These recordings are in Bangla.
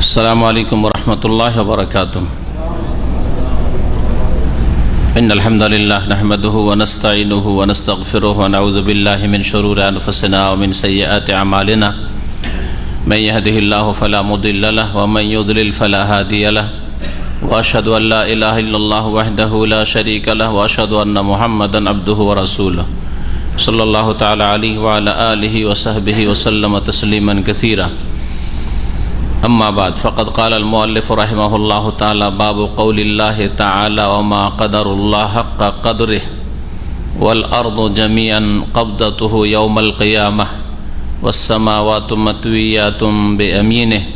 अस्सलामु अलैकुम वरहमतुल्लाहि वबरकातुहू। इन्नल हम्दुलिल्लाह नहमदुहु व नस्तईनुहु व नस्तगफिरुहु व नऊज़ु बिल्लाहि मिन शुरूरि अनफुसिना व मिन सय्यिआति अमालिना। मन यहदिहिल्लाहु फला मुदिल्ल लहु व मन युद्लिल फला हादिय लहु व अशहदु अन ला इलाहा इल्लल्लाहु वहदहु ला शरीका लहु व अशहदु अन्न मुहम्मदन अब्दुहु व रसूलुहु सल्लल्लाहु तआला अलैहि व अला आलिहि व सहबिहि व सल्लम तस्लीमन कसीरा। अम्मा बाद फ़क़द क़ाल अल-मुअल्लिफ़ रहिमहुल्लाहु तआला बाबु क़ौलिल्लाहि तआला व मा क़दरुल्लाह हक़्क़ क़द्रिहि वल अर्दु जमीअन क़ब्दतुहु यौमल क़ियामह वस्समावातु मत्विय्यातुन बियमीनिहि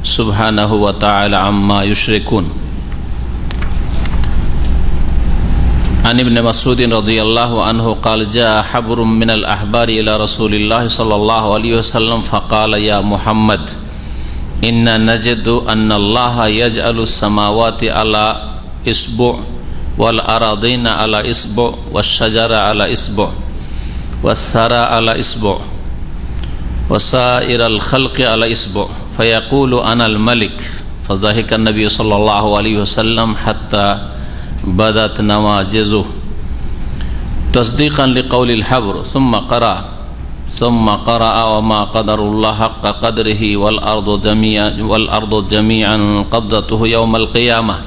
सुब्हानहु व तआला अम्मा युश्रिकून। अन इब्न मसूद रज़ियल्लाहु अन्हु क़ाल जाअ हब्रुम मिनल अहबारि इला रसूलिल्लाहि सल्लल्लाहु अलैहि वसल्लम फ़क़ाल या मुहम्मद इन्ना नजदु अन्नल्लाह यजअलु समावाति अला इस्बु वल अरादीना अला इस्बु वश्शजरा अला इस्बु वस्सरा अला इस्बु वसाइरल खल्क़ि अला इस्बु फयक़ूलु अनल मलिक फ़ज़हिक नबी सल्लल्लाहु अलैहि वसल्लम हत्ता बदत नवाजिज़ुहु तस्दीक़न लिक़ौलिल हब्र सुम्मा क़रअ वमा क़दरुल्लाह हक़्क़ क़द्रिहि वल अर्दु जमीअन क़ब्दतुहु यौमल क़ियामह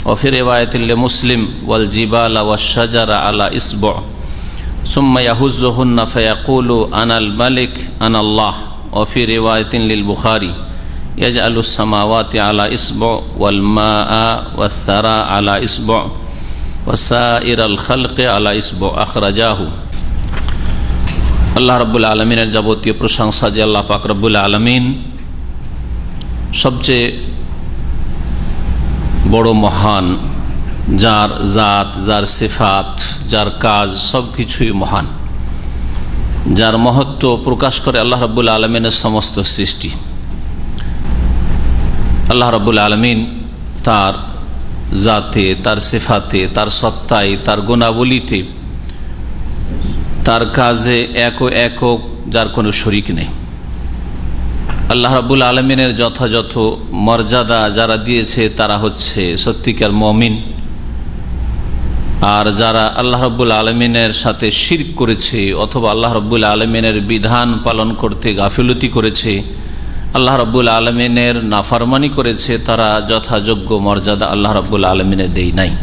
व फ़ी रिवायतिन लिमुस्लिम वल जिबाल वश्शजरा अला इस्बु सुम्मा यहुज़्ज़ुहुन्ना फ़यक़ूलु अनल मलिक अनल्लाह व फ़ी रिवायतिन लिल बुख़ारी यजअलु समावाति अला इस्बु वल माअ वस्सरा अला इस्बु वसाइरल खल्क़ि अला इस्बु अख़रजाहु। আল্লাহ রাব্বুল আলামিনের যাবতীয় প্রশংসা যে আল্লাহ পাক রব্বুল আলামিন সবচেয়ে বড় মহান, যার জাত, যার সিফাত, যার কাজ সব কিছুই মহান, যার মহত্ব প্রকাশ করে আল্লাহ রাব্বুল আলামিনের সমস্ত সৃষ্টি। আল্লাহ রাব্বুল আলামিন তার জাতে, তার সিফাতে, তার সত্তায়, তার গুণাবলীতে, তার কাজে একক যার কোনো শরিক নেই। আল্লাহ রাব্বুল আলামিনের যথাযথ মর্যাদা যারা দিয়েছে তারা হচ্ছে সত্যিকার মুমিন। আর যারা আল্লাহ রাব্বুল আলামিনের সাথে শিরক করেছে অথবা আল্লাহ রাব্বুল আলামিনের বিধান পালন করতে গাফিলতি করেছে, আল্লাহ রাব্বুল আলামিনের নাফরমানি করেছে, তারা যথাযোগ্য মর্যাদা আল্লাহ রাব্বুল আলামিনের দেয় নাই।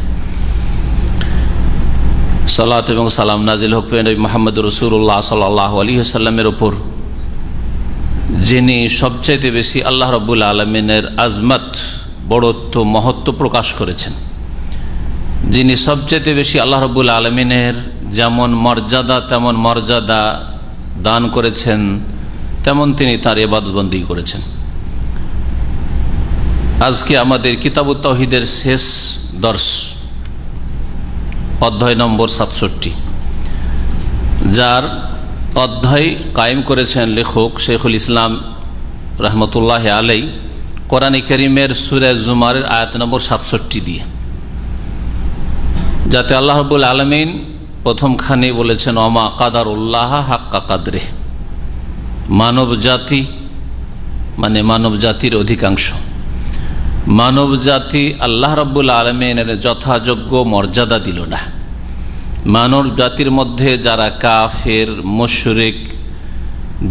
সালাত এবং সালাম নাজিল হোক নবী মুহাম্মদ রাসূলুল্লাহ সাল্লাল্লাহু আলাইহি ওয়াসাল্লামের উপর, যিনি সবচাইতে বেশি আল্লাহ রাব্বুল আলামিনের আজমত, বড়ত্ব, মহত্ব প্রকাশ করেছেন, যিনি সবচাইতে বেশি আল্লাহ রাব্বুল আলামিনের যেমন মর্যাদা তেমন মর্যাদা দান করেছেন, তেমন তিনি তার ইবাদত বন্দেগী করেছেন। আজকে আমাদের কিতাবুত তাওহীদের শেষ দর্শ, অধ্যায় নম্বর ৬৭, যার অধ্যায় কায়েম করেছেন লেখক শেখুল ইসলাম রহমতুল্লাহ আলাই কোরআনে কারীমের সূরা জুমারের আয়াত নম্বর ৬৭ দিয়ে, যাতে আল্লাহ রাব্বুল আলামিন প্রথমখানে বলেছেন ওমা কাদারুল্লাহ হাক্কা কাদরিহি, মানব জাতি মানে মানব জাতির অধিকাংশ, মানব জাতি আল্লাহ রাব্বুল আলামিনের যথাযোগ্য মর্যাদা দিল না। মানব জাতির মধ্যে যারা কাফের, মুশরিক,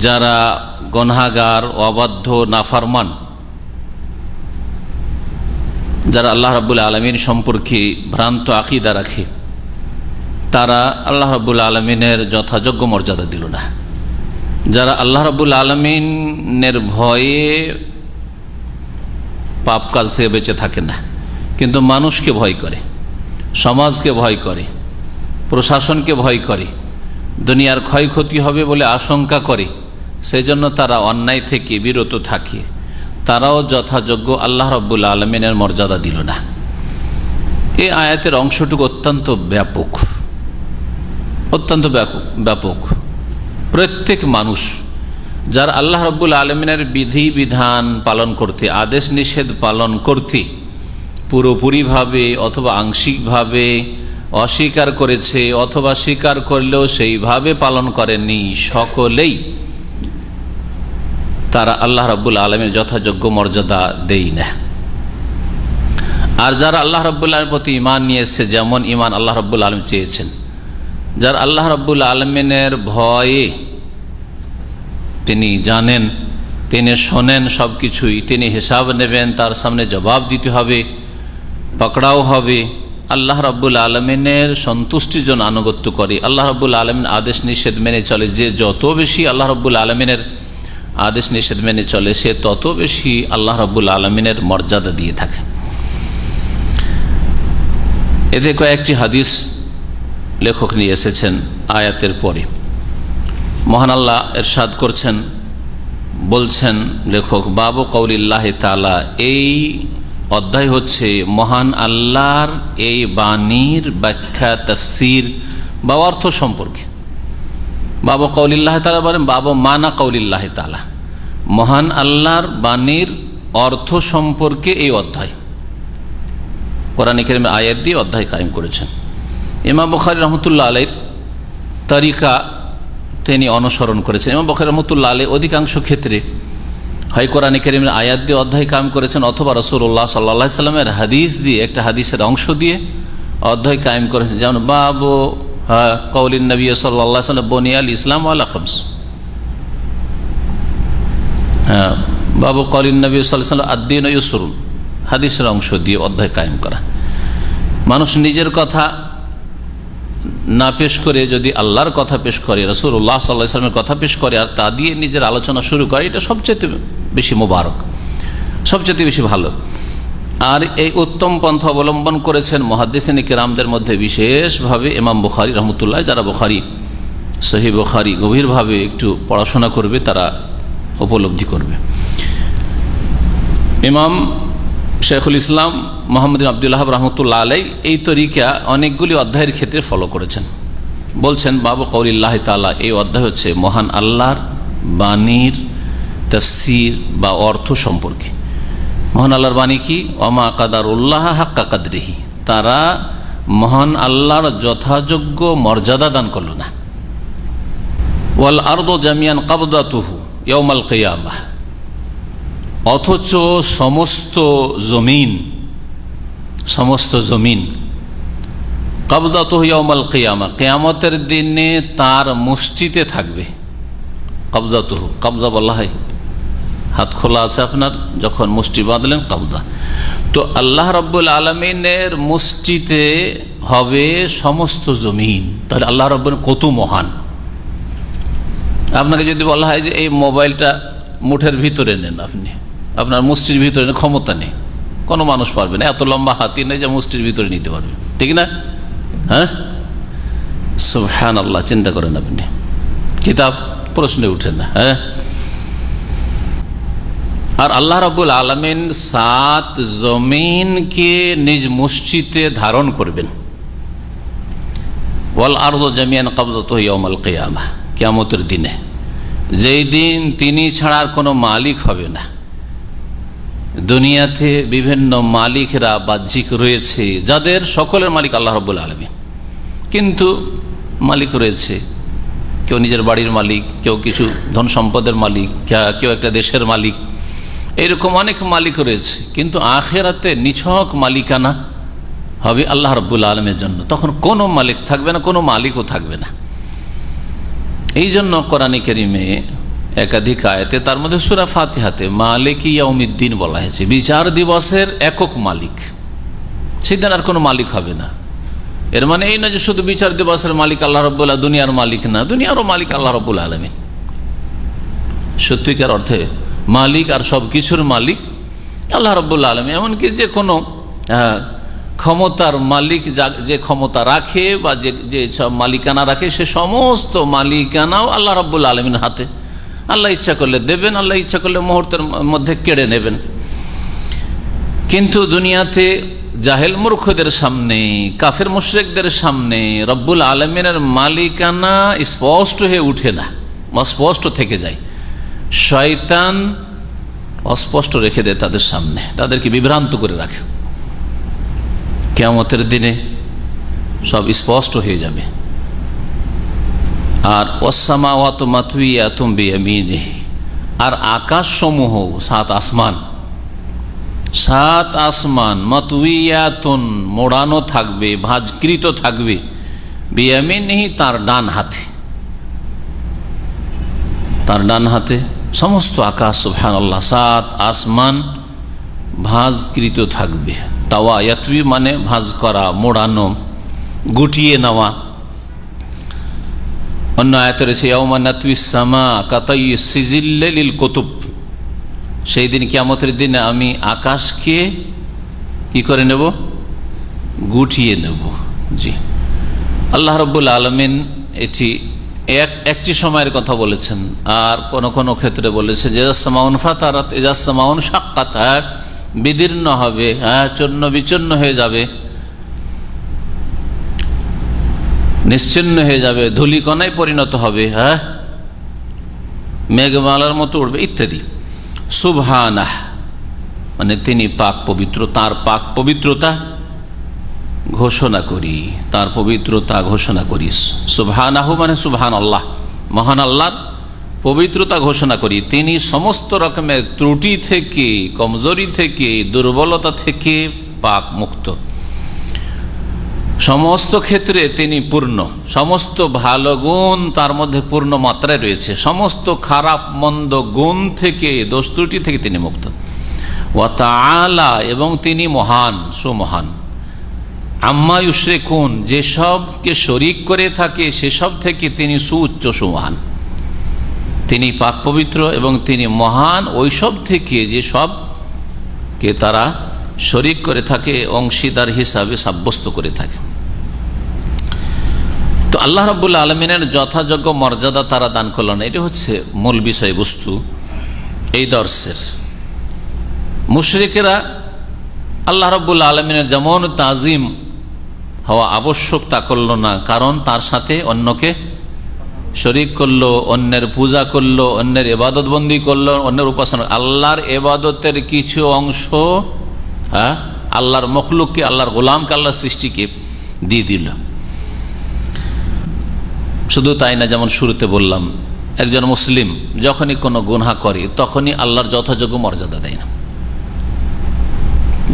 যারা গুনাহগার, অবাধ্য, নাফরমান, যারা আল্লাহ রাব্বুল আলামিন সম্পর্কে ভ্রান্ত আকীদা রাখে, তারা আল্লাহ রাব্বুল আলামিনের যথাযোগ্য মর্যাদা দিল না। যারা আল্লাহ রাব্বুল আলামিনের ভয়ে পাপ কাজ থেকে বেঁচে থাকে না, কিন্তু মানুষকে ভয় করে, সমাজকে ভয় করে, প্রশাসনকে ভয় করে, দুনিয়ার ক্ষয়ক্ষতি হবে বলে আশঙ্কা করে, সেই জন্য তারা অন্যায় থেকে বিরত থাকে, তারাও যথাযোগ্য আল্লাহ রাব্বুল আলামিনের মর্যাদা দিল না। এই আয়াতের অংশটুকু অত্যন্ত ব্যাপক, অত্যন্ত ব্যাপক। প্রত্যেক মানুষ যার আল্লাহ রাব্বুল আলামিনের বিধি বিধান পালন করতে, আদেশ নিষেধ পালন করতে পুরোপুরিভাবে অথবা আংশিকভাবে অস্বীকার করেছে অথবা স্বীকার করলেও সেইভাবে পালন করেনি, সকলেই তারা আল্লাহ রাব্বুল আলামিনের যথাযোগ্য মর্যাদা দেই না। আর যারা আল্লাহ রাব্বুল আলামিনের প্রতি ঈমান নিয়ে এসেছে, যেমন ঈমান আল্লাহ রাব্বুল আলামিন চেয়েছেন, যারা আল্লাহ রাব্বুল আলামিনের ভয়ে, তিনি জানেন, তিনি শোনেন সব কিছুই, তিনি হিসাব নেবেন, তার সামনে জবাব দিতে হবে, পাকড়াও হবে, আল্লাহ রাব্বুল আলামিনের সন্তুষ্টির জন্য আনুগত্য করে, আল্লাহ রাব্বুল আলামিন আদেশ নিষেধ মেনে চলে। যে যত বেশি আল্লাহ রাব্বুল আলামিনের আদেশ নিষেধ মেনে চলে, সে তত বেশি আল্লাহ রাব্বুল আলামিনের মর্যাদা দিয়ে থাকে। এতে কয়েকটি হাদিস লেখক নিয়ে এসেছেন আয়াতের পরে। মহান আল্লাহ ইরশাদ করছেন, বলছেন লেখক, বাবু কওলিল্লাহি তাআলা, এই অধ্যায় হচ্ছে মহান আল্লাহর এই বাণীর ব্যাখ্যা, তাফসীর বা অর্থ সম্পর্কে। বাবু কওলিল্লাহি তাআলা বলেন বাবু মানা কওলিল্লাহি তাআলা, মহান আল্লাহর বাণীর অর্থ সম্পর্কে এই অধ্যায়। কোরআনে কারীমের আয়াত দিয়ে অধ্যায় কায়েম করেছেন। ইমাম বুখারী রহমতুল্লাহ আলাইহির তরিকা তিনি অনুসরণ করেছেন। ইমাম বুখারী রহমতুল্লাহ আলাইহি অধিকাংশ ক্ষেত্রে হয় কোরআনে কারীমের আয়াত দিয়ে অধ্যায় কায়েম করেছেন, অথবা রাসূলুল্লাহ সাল্লাল্লাহু আলাইহি সাল্লামের হাদিস দিয়ে, একটা হাদিসের অংশ দিয়ে অধ্যায় কায়েম করেছেন। যেমন বাবু কওলিন নবী সাল্লাল্লাহু আলাইহি ওয়াসাল্লাম বুনিয়াল ইসলাম আলা খামস, বাবু কওলিন নবী সাল্লাল্লাহু আলাইহি ওয়াসাল্লাম আদ-দীন ইউসরুন, হাদিসের অংশ দিয়ে অধ্যায় কায়েম করা। মানুষ নিজের কথা না পেশ করে যদি আল্লাহর কথা পেশ করে, রাসূলুল্লাহ সাল্লাল্লাহু আলাইহি ওয়াসাল্লামের কথা পেশ করে, আর তা দিয়ে নিজের আলোচনা শুরু করে, এটা সবচেয়ে বেশি মোবারক, সবচেয়ে বেশি ভালো। আর এই উত্তম পন্থা অবলম্বন করেছেন মুহাদ্দিসিনে কিরামদের মধ্যে বিশেষভাবে ইমাম বুখারী রহমতুল্লাহ। যারা বুখারী, সহিহ বুখারী গভীরভাবে একটু পড়াশোনা করবে, তারা উপলব্ধি করবে। ইমাম শেখুল ইসলাম মোহাম্মদ আব্দুল্লাহ রহমতুল্লাহ আলাই এই তরিকা অনেকগুলি অধ্যায়ের ক্ষেত্রে ফলো করেছেন। বলছেন বাবু কওলিল্লাহি তাআলা, এই অধ্যায় হচ্ছে মহান আল্লাহর বাণীর তাফসীর বা অর্থ সম্পর্কে। মহান আল্লাহর বাণী কি? ওমা কাদারুল্লাহ হাক্কা কাদরিহি, তারা মহান আল্লাহর যথাযোগ্য মর্যাদা দান করল না। ওয়াল আরদু জামিয়ান কাবদাতুহু ইয়াউমাল কিয়ামাহ, অথচ সমস্ত জমিন কাবদাতুহু ইয়াউমাল কিয়ামাহ, কিয়ামতের দিনে তার মুষ্টিতে থাকবে। কাবদাতুহু, কাবদা বলা হয়, হাত খোলা আছে আপনার, যখন মুষ্টি বাঁধলেন কাবদা। তো আল্লাহ রাব্বুল আলামিনের মুষ্টিতে হবে সমস্ত জমিন। তাহলে আল্লাহ রাব্বুল কত মহান। আপনাকে যদি বলা হয় যে এই মোবাইলটা মুঠের ভিতরে নেন, আপনি আপনার মুষ্টির ভিতরে নেন, ক্ষমতা নেই, কোনো মানুষ পারবে না, এত লম্বা হাতি নেই যে মুষ্টির ভিতরে নিতে পারবে, ঠিক না? হ্যাঁ, সুবহানাল্লাহ, চিন্তা করেন আপনি, কিতাব প্রশ্নে উঠে না। হ্যাঁ, আর আল্লাহ রাব্বুল আলামিন 7 জমিনকে নিজ মুষ্টিতে ধারণ করবেন। ওয়াল আরদু জামিয়ান কাবদাতুহু ইয়াউমাল কিয়ামাহ, কিয়ামতের দিনে, যেই দিন তিনি ছাড়া আর কোনো মালিক হবে না। দুনিয়াতে বিভিন্ন মালিকরা বাহ্যিক রয়েছে, যাদের সকলের মালিক আল্লাহ রাব্বুল আলামিন, কিন্তু মালিক রয়েছে, কেউ নিজের বাড়ির মালিক, কেউ কিছু ধন সম্পদের মালিক, কেউ একটা দেশের মালিক, এরকম অনেক মালিক রয়েছে। কিন্তু আখিরাতে নিছক মালিকানা হবে আল্লাহ রাব্বুল আলামিনের জন্য, তখন কোনো মালিক থাকবে না, কোনো মালিকও থাকবে না। এই জন্য কোরআনে কারীমে একাধিক আয়াতে, তার মধ্যে সূরা ফাতিহাতে মালিক ইয়াউমিদ্দিন বলা হয়েছে, বিচার দিবসের একক মালিক, সেদিন আর কোনো মালিক হবে না। এর মানে এই না যে শুধু বিচার দিবসের মালিক আল্লাহ রাব্বুল আলামিন, দুনিয়ার মালিক না, দুনিয়ারও মালিক আল্লাহ রাব্বুল আলামিন, সত্যিকার অর্থে মালিক আর সব কিছুর মালিক আল্লাহ রাব্বুল আলামিন। এমনকি যে কোনো ক্ষমতার মালিক যে ক্ষমতা রাখে বা যে মালিকানা রাখে, সে সমস্ত মালিকানাও আল্লাহ রাব্বুল আলামিনের হাতে। আল্লাহ ইচ্ছা করলে দেবেন, আল্লাহ ইচ্ছা করলে মুহূর্তের মধ্যে কেড়ে নেবেন। কিন্তু দুনিয়াতে জাহেল মূর্খদের সামনে, কাফের মুশরিকদের সামনে রব্বুল আলামিনের মালিকানা স্পষ্ট হয়ে উঠে না, অস্পষ্ট থেকে যায়। শয়তান অস্পষ্ট রেখে দেয় তাদের সামনে, তাদেরকে বিভ্রান্ত করে রাখে। কিয়ামতের দিনে সব স্পষ্ট হয়ে যাবে। আর ওয়াসসামাওয়াতু মাতউইয়াতুম বিয়ামিনিহি, আর আকাশসমূহ, 7 আসমান, 7 আসমান মাতউইয়াতুন মোড়ানো থাকবে, ভাঁজকৃত থাকবে, বিয়ামিনিহি তার ডান হাতে, তার ডান হাতে সমস্ত আকাশ, সুবহানাল্লাহ, 7 আসমান ভাঁজকৃত থাকবে। তাওয়া ইয়াতবি মানে ভাঁজ করা, মোড়ানো, গুটিয়ে নেওয়া। অন্য আয়াতে রয়েছে ইয়াউমা নাতউইস সামা কাতাইয়িস সিজিল্লি লিল কুতুব, সেই দিন কিয়ামতের দিনে আমি আকাশকে কি করে নেব? গুটিয়ে নেব। জি, আল্লাহ রাব্বুল আলামিন এটি একটি সময়ের কথা বলেছেন, আর কোন কোন ক্ষেত্রে বলেছেন যে সামাউন ফাতারাত, ইজা সামাউন শাক্কাত, বিদীর্ণ হবে, চূর্ণ বিচূর্ণ হয়ে যাবে, নিশ্চিন্ন হয়ে যাবে, ধূলিকণায় পরিণত হবে, মেঘমালার মতো উঠবে ইত্যাদি। সুবহানাহ মানে তিনি পাক পবিত্র, তার পাক পবিত্রতা ঘোষণা করি, তার পবিত্রতা ঘোষণা করিস। সুবহানাহু মানে সুবহানাল্লাহ, মহান আল্লাহর পবিত্রতা ঘোষণা করি। তিনি সমস্ত রকমের ত্রুটি থেকে, কমজোরি থেকে, দুর্বলতা থেকে পাক মুক্ত, সমস্ত ক্ষেত্রে তিনি পূর্ণ, সমস্ত ভালো গুণ তার মধ্যে পূর্ণ মাত্রায় রয়েছে, সমস্ত খারাপ মন্দ গুণ থেকে, দোষ ত্রুটি থেকে তিনি মুক্ত। ওয়া তাআলা এবং তিনি মহান, সুমহান। আম্মা ইউশরিকুন যেসবকে শরীক করে থাকে সেসব থেকে তিনি সুউচ্চ, সুমহান। তিনি পাক পবিত্র এবং তিনি মহান ওইসব থেকে যেসবকে তারা শরীক করে থাকে, অংশীদার হিসাবে সাব্যস্ত করে থাকে। তো আল্লাহ রাব্বুল আলামিনের যথাযোগ্য মর্যাদা তারা দান করল না, এটি হচ্ছে মূল বিষয়বস্তু এই দর্শের। মুশরিকেরা আল্লাহ রাব্বুল আলামিনের যেমন তাজিম হওয়া আবশ্যক তা করল না, কারণ তার সাথে অন্যকে শরীক করলো, অন্যের পূজা করলো, অন্যের ইবাদত বন্দি করলো, অন্যের উপাসনা। আল্লাহর ইবাদতের কিছু অংশ আল্লাহর মখলুককে, আল্লাহর গোলামকে, আল্লাহর সৃষ্টিকে দিয়ে দিল। শুধু তাই না, যেমন শুরুতে বললাম, একজন মুসলিম যখনই কোনো গুনাহ করে তখনই আল্লাহর যথাযোগ্য মর্যাদা দেয় না,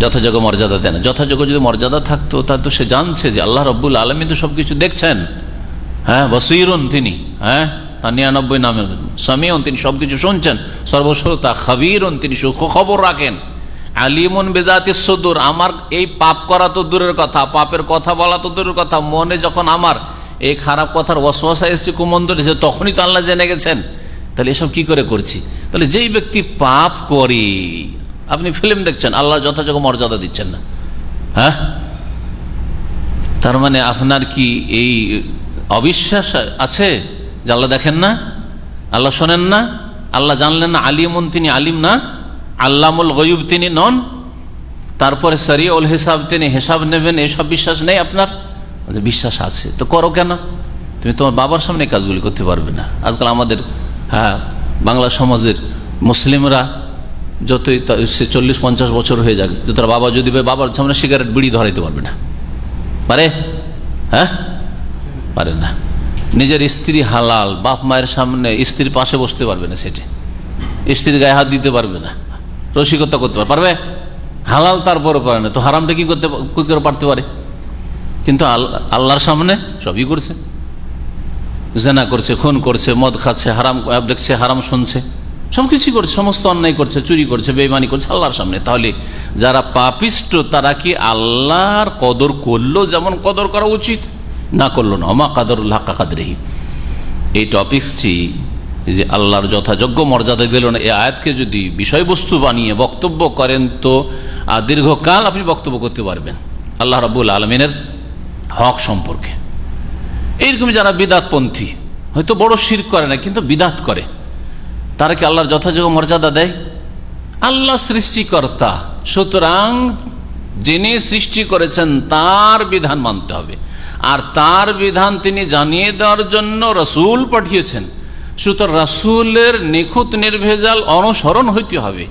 যথাযোগ্য মর্যাদা দেয় না। যথাযোগ্য যদি মর্যাদা থাকতো তাহলে তো সে জানছে যে আল্লাহ রাব্বুল আলামিন তো সবকিছু দেখছেন, বসীরুন তিনি, তার 99 নামে, সামিউন তিনি সবকিছু শুনছেন, সর্বশ্রোতা, খাবীরুন তিনি সুখবর রাখেন, আলিমুন বিজাতিস সুদূর আমার এই পাপ করা তো দূরের কথা, পাপের কথা বলা তো দূরের কথা, মনে যখন আমার এই খারাপ কথার ওয়াসওয়াসা এসেছে, কুমন্ত্র এসেছে, তখনই তো আল্লাহ জেনে গেছেন। তাহলে এসব কি করে করছি? তাহলে যেই ব্যক্তি পাপ করে, আপনি ফিল্ম দেখছেন, আল্লাহর যথাযোগ্য মর্যাদা দিচ্ছেন না, তার মানে আপনার কি এই অবিশ্বাস আছে যে আল্লাহ দেখেন না, আল্লাহ শোনেন না, আল্লাহ জানলেন না, আলিমুন তিনি আলিম না, আল্লামুল গয়ুব তিনি নন, তারপরে সরিউল হিসাব তিনি হিসাব নেবেন, এইসব বিশ্বাস নেই আপনার? বিশ্বাস আছে তো করো কেন? তুমি তোমার বাবার সামনে কাজগুলি করতে পারবে না। আজকাল আমাদের বাংলা সমাজের মুসলিমরা যতই সে 40-50 বছর হয়ে যাক, যে তার বাবা যদি বাবার সামনে সিগারেট বিড়ি ধরাইতে পারবে না, পারে? পারে না। নিজের স্ত্রী হালাল, বাপ মায়ের সামনে স্ত্রীর পাশে বসতে পারবে না, সেটি স্ত্রীর গায়ে হাত দিতে পারবে না, রসিকতা করতে পারবে? হালাল তারপরও পারে না, তো হারামটা কি করে পারতে পারে? কিন্তু আল্লাহর সামনে সবই করছে, জেনা করছে, খুন করছে, মদ খাচ্ছে, হারাম দেখছে, হারাম শুনছে, সবকিছু করছে, সমস্ত অন্যায় করছে, চুরি করছে, বেঈমানি করছে আল্লাহর সামনে। তাহলে যারা পাপিষ্ট তারা কি আল্লাহর কদর করলো যেমন কদর করা উচিত? না করলো না। ওমা কাদরুল্লাহ হাক্কা কাদরিহি, এই টপিকসটি যে আল্লাহর যথাযোগ্য মর্যাদা দিল না, এই আয়াতকে যদি বিষয়বস্তু বানিয়ে বক্তব্য করেন তো দীর্ঘকাল আপনি বক্তব্য করতে পারবেন আল্লাহ রাব্বুল আলামিনের হক সম্পর্কে। এইরকম যারা বিদাতপন্থী, হয়তো বড় শিরক করে না কিন্তু বিদাত করে, তারা কি আল্লাহর যথাযোগ্য মর্যাদা দেয়? আল্লাহ সৃষ্টিকর্তা, সুতরাং যিনি সৃষ্টি করেছেন তার বিধান মানতে হবে, আর তার বিধান তিনি জানিয়ে দেওয়ার জন্য রাসূল পাঠিয়েছেন। সুতরাং রাসূলের নিখুঁত নির্ভেজাল অনুসরণ হইতে হবে।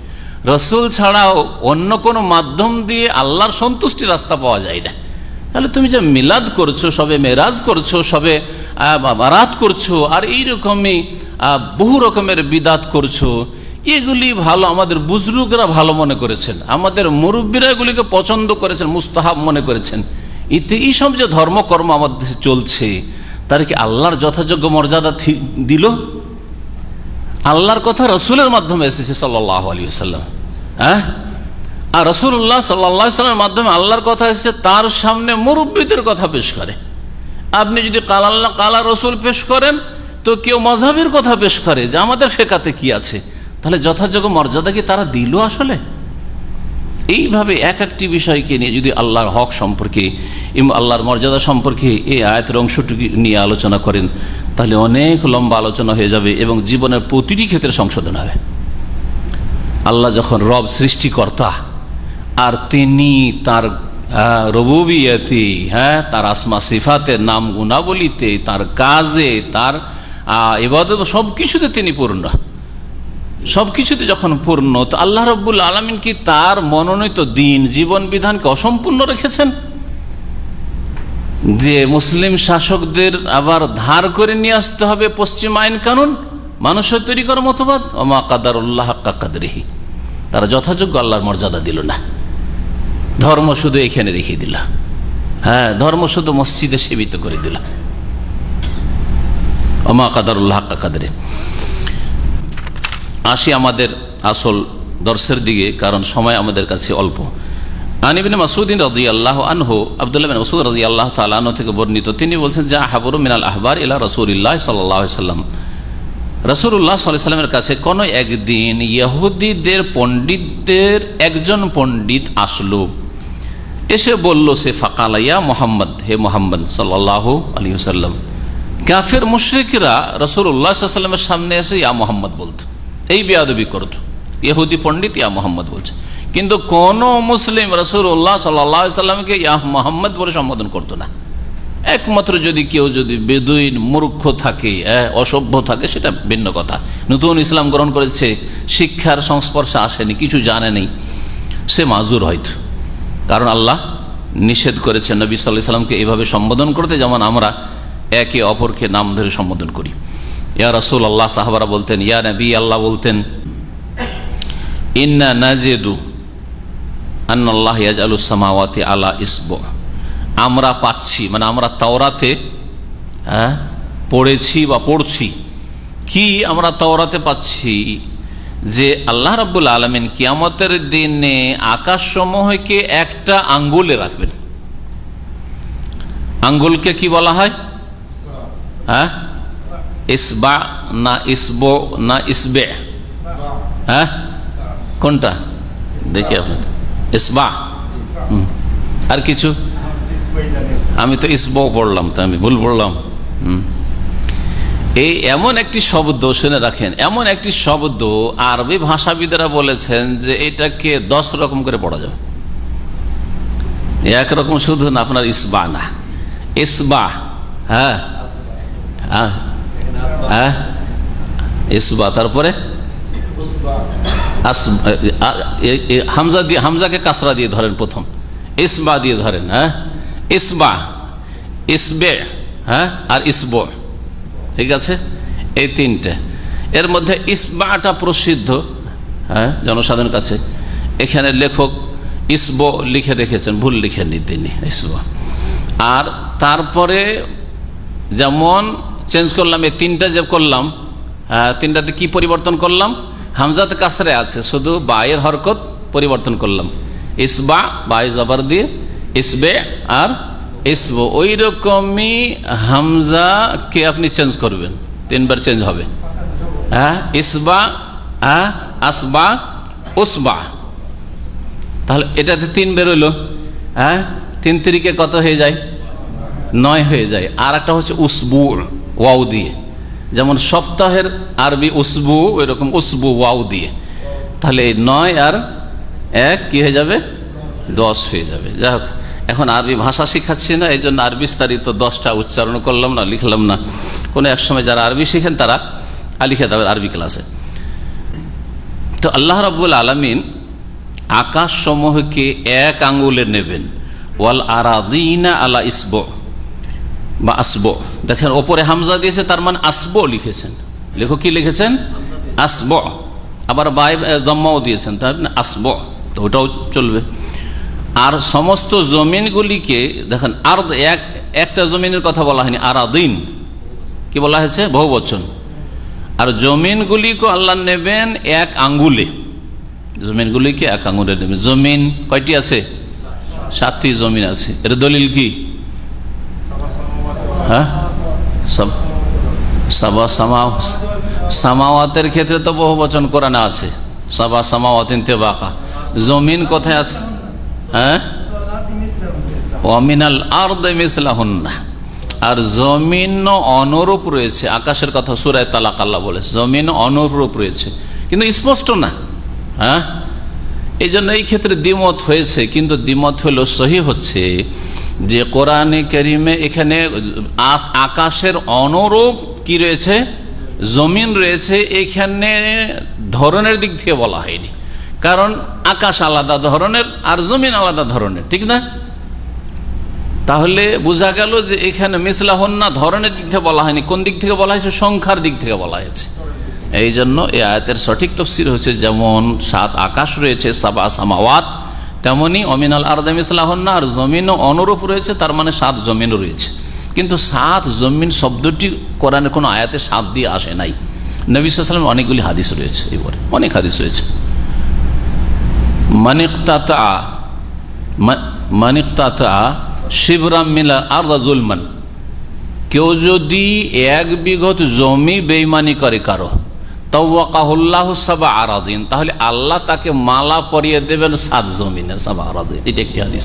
রাসূল ছাড়াও অন্য কোনো মাধ্যম দিয়ে আল্লাহর সন্তুষ্টির রাস্তা পাওয়া যায় না। তাহলে তুমি যে মিলাদ করছো, সবে মেরাজ করছো, সবে বারাত করছো, আর এইরকমই বহু রকমের বিদাত করছো, এগুলি ভালো, আমাদের বুজরুগরা ভালো মনে করেছেন, আমাদের মুরব্বীরা এগুলিকে পছন্দ করেছেন, মুস্তাহাব মনে করেছেন। এই সব যে ধর্মকর্ম আমাদের দেশে চলছে, তার কি আল্লাহর যথাযোগ্য মর্যাদা দিল? আল্লাহর কথা রসুলের মাধ্যমে এসেছে সাল্লাল্লাহু আলাইহি ওয়াসাল্লাম, হ্যাঁ, আর রসুল্লাহ সাল্লাল্লাহু আলাইহি ওয়াসাল্লামের মাধ্যমে আল্লাহর কথা এসেছে, তার সামনে মুরব্বীদের কথা পেশ করে। আপনি যদি কাল আল্লাহ কালা রসুল পেশ করেন, তো কেউ মাযহাবের কথা পেশ করে যে আমাদের ফেকাতে কি আছে, তাহলে যথাযোগ্য মর্যাদা কি তারা দিল আসলে? এইভাবে এক একটি বিষয়কে নিয়ে যদি আল্লাহর হক সম্পর্কে, আল্লাহর মর্যাদা সম্পর্কে এই আয়াতের অংশটুকু নিয়ে আলোচনা করেন, তাহলে অনেক লম্বা আলোচনা হয়ে যাবে এবং জীবনের প্রতিটি ক্ষেত্রে সংশোধন হবে। আল্লাহ যখন রব, সৃষ্টিকর্তা, আর তিনি তার রুবুবিয়তে, হ্যাঁ, তার আসমা সিফাতের নাম গুণাবলীতে, তার কাজে, তার ইবাদত, সব কিছুতে তিনি পূর্ণ, সবকিছুতে যখন পূর্ণ, তো আল্লাহ রাব্বুল আলামিন কি তার মনোনীত দিন, জীবন বিধানকে অসম্পূর্ণ রেখেছেন? যে মুসলিম শাসকদের আবার ধার করে নিয়ে আসতে হবে পশ্চিম আইন কানুন, মানুষের তৈরি করা মতবাদ, ওমা কাদারুল্লাহ হাক্কা কাদরিহি, তারা যথাযোগ্য আল্লাহর মর্যাদা দিল না। ধর্ম শুধু এখানে রেখে দিল, হ্যাঁ, ধর্ম শুধু মসজিদে সীমিত করে দিল, ওমা কাদারুল্লাহ হাক্কা কাদরিহি। আসি আমাদের আসল দর্শের দিকে, কারণ সময় আমাদের কাছে অল্প। আন ইবনে মাসউদ রাদিয়াল্লাহু আনহু, আব্দুল্লাহ বিন মাসউদ রাদিয়াল্লাহু তাআলা আনহু থেকে বর্ণিত, তিনি বলছেন, যা হাবরু মিনাল আহবার ইলা রাসূলিল্লাহ সাল্লাল্লাহু আলাইহি ওয়াসাল্লাম, রাসূলুল্লাহ সাল্লাল্লাহু আলাইহি ওয়াসাল্লামের কাছে কোন একদিন ইহুদিদের পণ্ডিতদের একজন পণ্ডিত আসলো, এসে বলল, সে ফাকালা, ইয়া মুহাম্মদ, হে মুহাম্মদ সাল্লাল্লাহু আলাইহি ওয়াসাল্লাম। কাফের মুশরিকরা রাসূলুল্লাহ সাল্লাল্লাহু আলাইহি ওয়াসাল্লামের সামনে এসে ইয়া মুহাম্মদ বলতো, এই বেয়াদবি করতো, ইহুদি পণ্ডিত ইয়া মুহাম্মদ বলছে, কিন্তু কোন মুসলিম রাসূলুল্লাহ সাল্লাল্লাহু আলাইহি ওয়াসাল্লামকে ইয়া মুহাম্মদ বলে সম্বোধন করতো না। একমাত্র যদি কেউ যদি বেদুইন, মূর্খ থাকে, অসভ্য থাকে, সেটা ভিন্ন কথা। নতুন ইসলাম গ্রহণ করেছে, শিক্ষার সংস্পর্শে আসেনি, কিছু জানে নেই, সে মাজুর হয়তো, কারণ আল্লাহ নিষেধ করেছেন নবী সাল্লাল্লাহু আলাইহি ওয়াসাল্লামকে এইভাবে সম্বোধন করতে, যেমন আমরা একে অপরকে নাম ধরে সম্বোধন করি। ইয়া রাসূলুল্লাহ, সাহাবারা বলতেন, ইয়া নবী আল্লাহ বলতেন, ইন্না নাজিদু আন্নাল্লাহ ইয়াজআলুস সামাওয়াতি আলা ইসবু, আমরা পাচ্ছি, মানে আমরা তাওরাতে পড়েছি বা পড়ছি, কি আমরা তাওরাতে পাচ্ছি যে আল্লাহ রাব্বুল আলামিন কিয়ামতের দিনে আকাশসমূহকে একটা আঙ্গুলে রাখবেন। আঙ্গুলকে কি বলা হয়? হ্যাঁ, ইসবা না ইসবো না ইসবে? হ্যাঁ, কোনটা দেখি আপনি? ইসবা। আর কিছু? আমি তো ইসবো পড়লাম, তো আমি ভুল পড়লাম। এই এমন একটি শব্দ, শুনে রাখেন, এমন একটি শব্দ আরবি ভাষাবিদেরা বলেছেন যে এটাকে 10 রকম করে পড়া যাবে, একরকম শুধু না, আপনার ইসবা না, ইসবা, হ্যাঁ হ্যাঁ, ইসবা, তারপরে হামজা দিয়ে, হামজাকে কাসরা দিয়ে ধরেন প্রথম, ইসবা দিয়ে ধরেন, হ্যাঁ, ইসবা, ইসবে, হ্যাঁ, আর ইসবো, ঠিক আছে, এই তিনটে। এর মধ্যে ইসবাটা প্রসিদ্ধ, হ্যাঁ, জনসাধারণের কাছে। এখানে লেখক ইসবো লিখে রেখেছেন, ভুল লিখেননি তিনি, ইসবা। আর তারপরে যেমন চেঞ্জ করলাম, এই তিনটা যে করলাম, তিনটাতে কি পরিবর্তন করলাম? হামজাতে কাসরে আছে, শুধু বায়ের হরকত পরিবর্তন করলাম, ইসবা, বায়ে জবর দিয়ে, ইসবে আর ইসবো। ওই রকমই হামজাকে আপনি চেঞ্জ করবেন, 3 বার চেঞ্জ হবে, হ্যাঁ, ইসবা, হ্যাঁ, আসবা, উসবা। তাহলে এটাতে 3 বেরোলো, হ্যাঁ, 3 তিরিকে কত হয়ে যায়? 9 হয়ে যায়। আর একটা হচ্ছে উসবু, ওয়াও দিয়ে, যেমন সপ্তাহের আরবি উসবু, ওই রকম উসবু ওয়াও দিয়ে। তাহলে 9 আর 1 কি হয়ে যাবে? 10 হয়ে যাবে। যাই হোক, এখন আরবি ভাষা শিখাচ্ছি না, এই জন্য আরবি বিস্তারিত 10টা উচ্চারণ করলাম না, লিখলাম না। কোনো এক সময় যারা আরবি শিখেন তারা লিখে দেবেন আরবি ক্লাসে। তো আল্লাহ রাব্বুল আলামিন আকাশ সমূহকে এক আঙ্গুলে নেবেন, ওয়াল আরাদিনা আলা ইসবু বা আসবো। দেখেন ওপরে হামজা দিয়েছে, তার মানে আসবো লিখেছেন, লেখক কি লিখেছেন? আসবো। আবার বাই জম্মাও দিয়েছেন, তার আসব, তো ওটাও চলবে। আর সমস্ত জমিনগুলিকে দেখেন, আর একটা জমিনের কথা বলা হয়নি, আরাদিন কি বলা হয়েছে, বহুবচন। আর জমিনগুলিকে আল্লাহ নেবেন এক আঙ্গুলে, জমিনগুলিকে এক আঙ্গুলে নেবেন। জমিন কয়টি আছে? 7টি জমিন আছে। এর দলিল কি? হ্যাঁ, সব সাবা সামাওয়াতের ক্ষেত্রে তো বহু বচন কোরআনে আছে, সাবা সামাওয়াতিন তিবাকা। জমিন কোথায় আছে? হ্যাঁ, ওয়ামিনাল আরদি মিসলাহুন্না। আর জমিন অনুরূপ রয়েছে, আকাশের কথা সূরা তালাক আল্লাহ বলেছে, জমিন অনুরূপ রয়েছে, কিন্তু স্পষ্ট না। হ্যাঁ, এই জন্য এই ক্ষেত্রে দ্বিমত হয়েছে, কিন্তু দ্বিমত হলো সহি হচ্ছে যে কোরআনে কারিমে এখানে আকাশের অনুরূপ কি রয়েছে, জমিন রয়েছে। এখানে ধরনের দিক থেকে বলা হয়নি, কারণ আকাশ আলাদা ধরনের আর জমিন আলাদা ধরনের, ঠিক না? তাহলে বোঝা গেল যে এখানে মিসলাহুন্না ধরনের দিক থেকে বলা হয়নি, কোন দিক থেকে বলা হয়েছে? সংখ্যার দিক থেকে বলা হয়েছে। এই জন্য এই আয়াতের সঠিক তাফসীর হচ্ছে, যেমন 7 আকাশ রয়েছে, সাবা সামাওয়াত, তেমনি অমিনাল আরদি মিসলাহুন্না, আর জমিনও অনুরূপ রয়েছে, তার মানে 7 জমিনও রয়েছে। কিন্তু 7 জমিন শব্দটি কোরআনের কোনো আয়াতে 7 দিয়ে আসে নাই। নবী সাল্লাল্লাহু আলাইহি ওয়াসাল্লাম অনেকগুলি হাদিস রয়েছে, এবারে অনেক হাদিস রয়েছে। মানিকতাতা শিবরাম মিলা আরদা জুলমান, কেউ যদি 1 বিঘত জমি বেঈমানি করে কারো, তাওয়াকাহুল্লাহু সাবা আরাদিন, তাহলে আল্লাহ তাকে মালা পরিয়ে দেবেন 7 জমিনের, সাবা আরাদিন। এটা একটি হাদিস।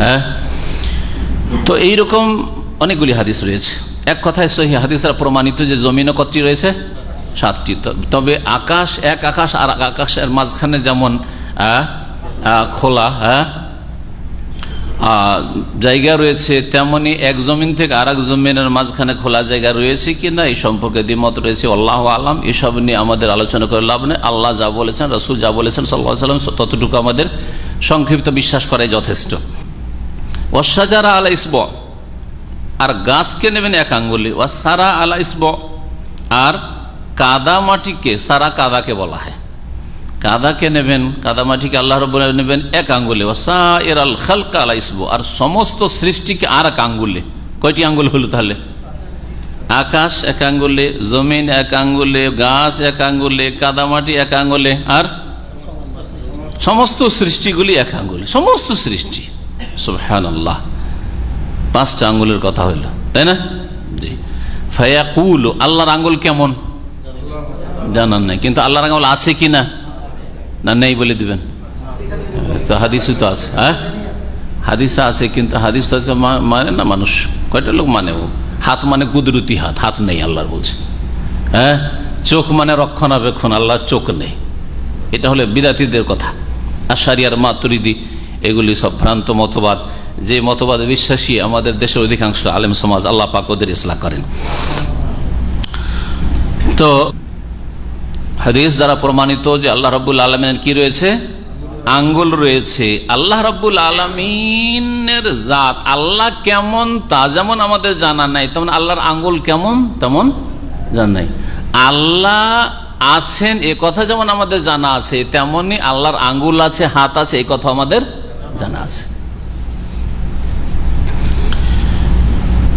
হ্যাঁ, তো এইরকম অনেকগুলি হাদিস রয়েছে। এক কথায় সহি হাদিসরা প্রমাণিত যে জমিনও কতটি রয়েছে? 7টি। তবে আকাশ, এক আকাশ আর আকাশের মাঝখানে যেমন খোলা জায়গা রয়েছে, তেমনি এক জমিন থেকে আর এক জমিনের মাঝখানে খোলা জায়গা রয়েছে কিনা এই সম্পর্কে দ্বিমত রয়েছে। আল্লাহু আলাম। এসব নিয়ে আমাদের আলোচনা করে লাভ নেই। আল্লাহ যা বলেছেন, রাসূল যা বলেছেন সাল্লাল্লাহু আলাইহি ওয়াসাল্লাম, ততটুকু আমাদের সংক্ষিপ্ত বিশ্বাস করাই যথেষ্ট। ওয়াশজারা আলা ইসব, আর গাছকে নেবেন 1 আঙ্গুলে। ওয়াসারা আলা ইসব, আর কাদা মাটিকে, সারা কাদাকে বলা হয়, কাদাকে নেবেন, কাদা মাটিকে আল্লাহ রাব্বুল আলামিন নেবেন 1 আঙ্গুলে। ওয়াসাইরাল খালকা আলা ইসব, আর সমস্ত সৃষ্টিকে আর 1 আঙ্গুলে। কয়টি আঙ্গুল হলো তাহলে? আকাশ 1 আঙ্গুলে, জমিন 1 আঙ্গুলে, গাছ 1 আঙ্গুলে, কাদা মাটি 1 আঙ্গুলে, আর সমস্ত সৃষ্টিগুলি 1 আঙ্গুলে, সমস্ত সৃষ্টি। সুবহানাল্লাহ, 5টা আঙ্গুলের কথা হইল, তাই না? জি। ফায়াকুল, আল্লাহর আঙ্গুল কেমন জানান নাই, কিন্তু আল্লাহর আঙ্গুল আছে কিনা না নেই বলে দিবেন? তো হাদিসে তো আছে। হ্যাঁ, হাদিসে আছে, কিন্তু হাদিস তো আজকে মানে না মানুষ, কয়টা লোক মানে। হাত মানে কুদরতি হাত, হাত নেই আল্লাহর বলছে। হ্যাঁ, চোখ মানে রক্ষণাবেক্ষণ, আল্লাহর চোখ নেই। এটা হলো বিদাতীদের কথা। আশারি আর মাতুরিদি এগুলি সব ভ্রান্ত মতবাদ, যে মতবাদ বিশ্বাসী আমাদের দেশের অধিকাংশ আলেম সমাজ, আল্লাহ পাক ওদের ইসলাহ করেন। তো হাদিস দ্বারা প্রমাণিত যে আল্লাহ রাব্বুল আলামিনের কি রয়েছে? আঙ্গুল রয়েছে। আল্লাহ রাব্বুল আলামিনের জাত, আল্লাহ কেমন তা যেমন আমাদের জানা নাই, তেমন আল্লাহর আঙ্গুল কেমন তেমন জানা নাই। আল্লাহ আছেন এ কথা যেমন আমাদের জানা আছে, তেমনি আল্লাহর আঙ্গুল আছে, হাত আছে, এই কথা আমাদের জানা আছে।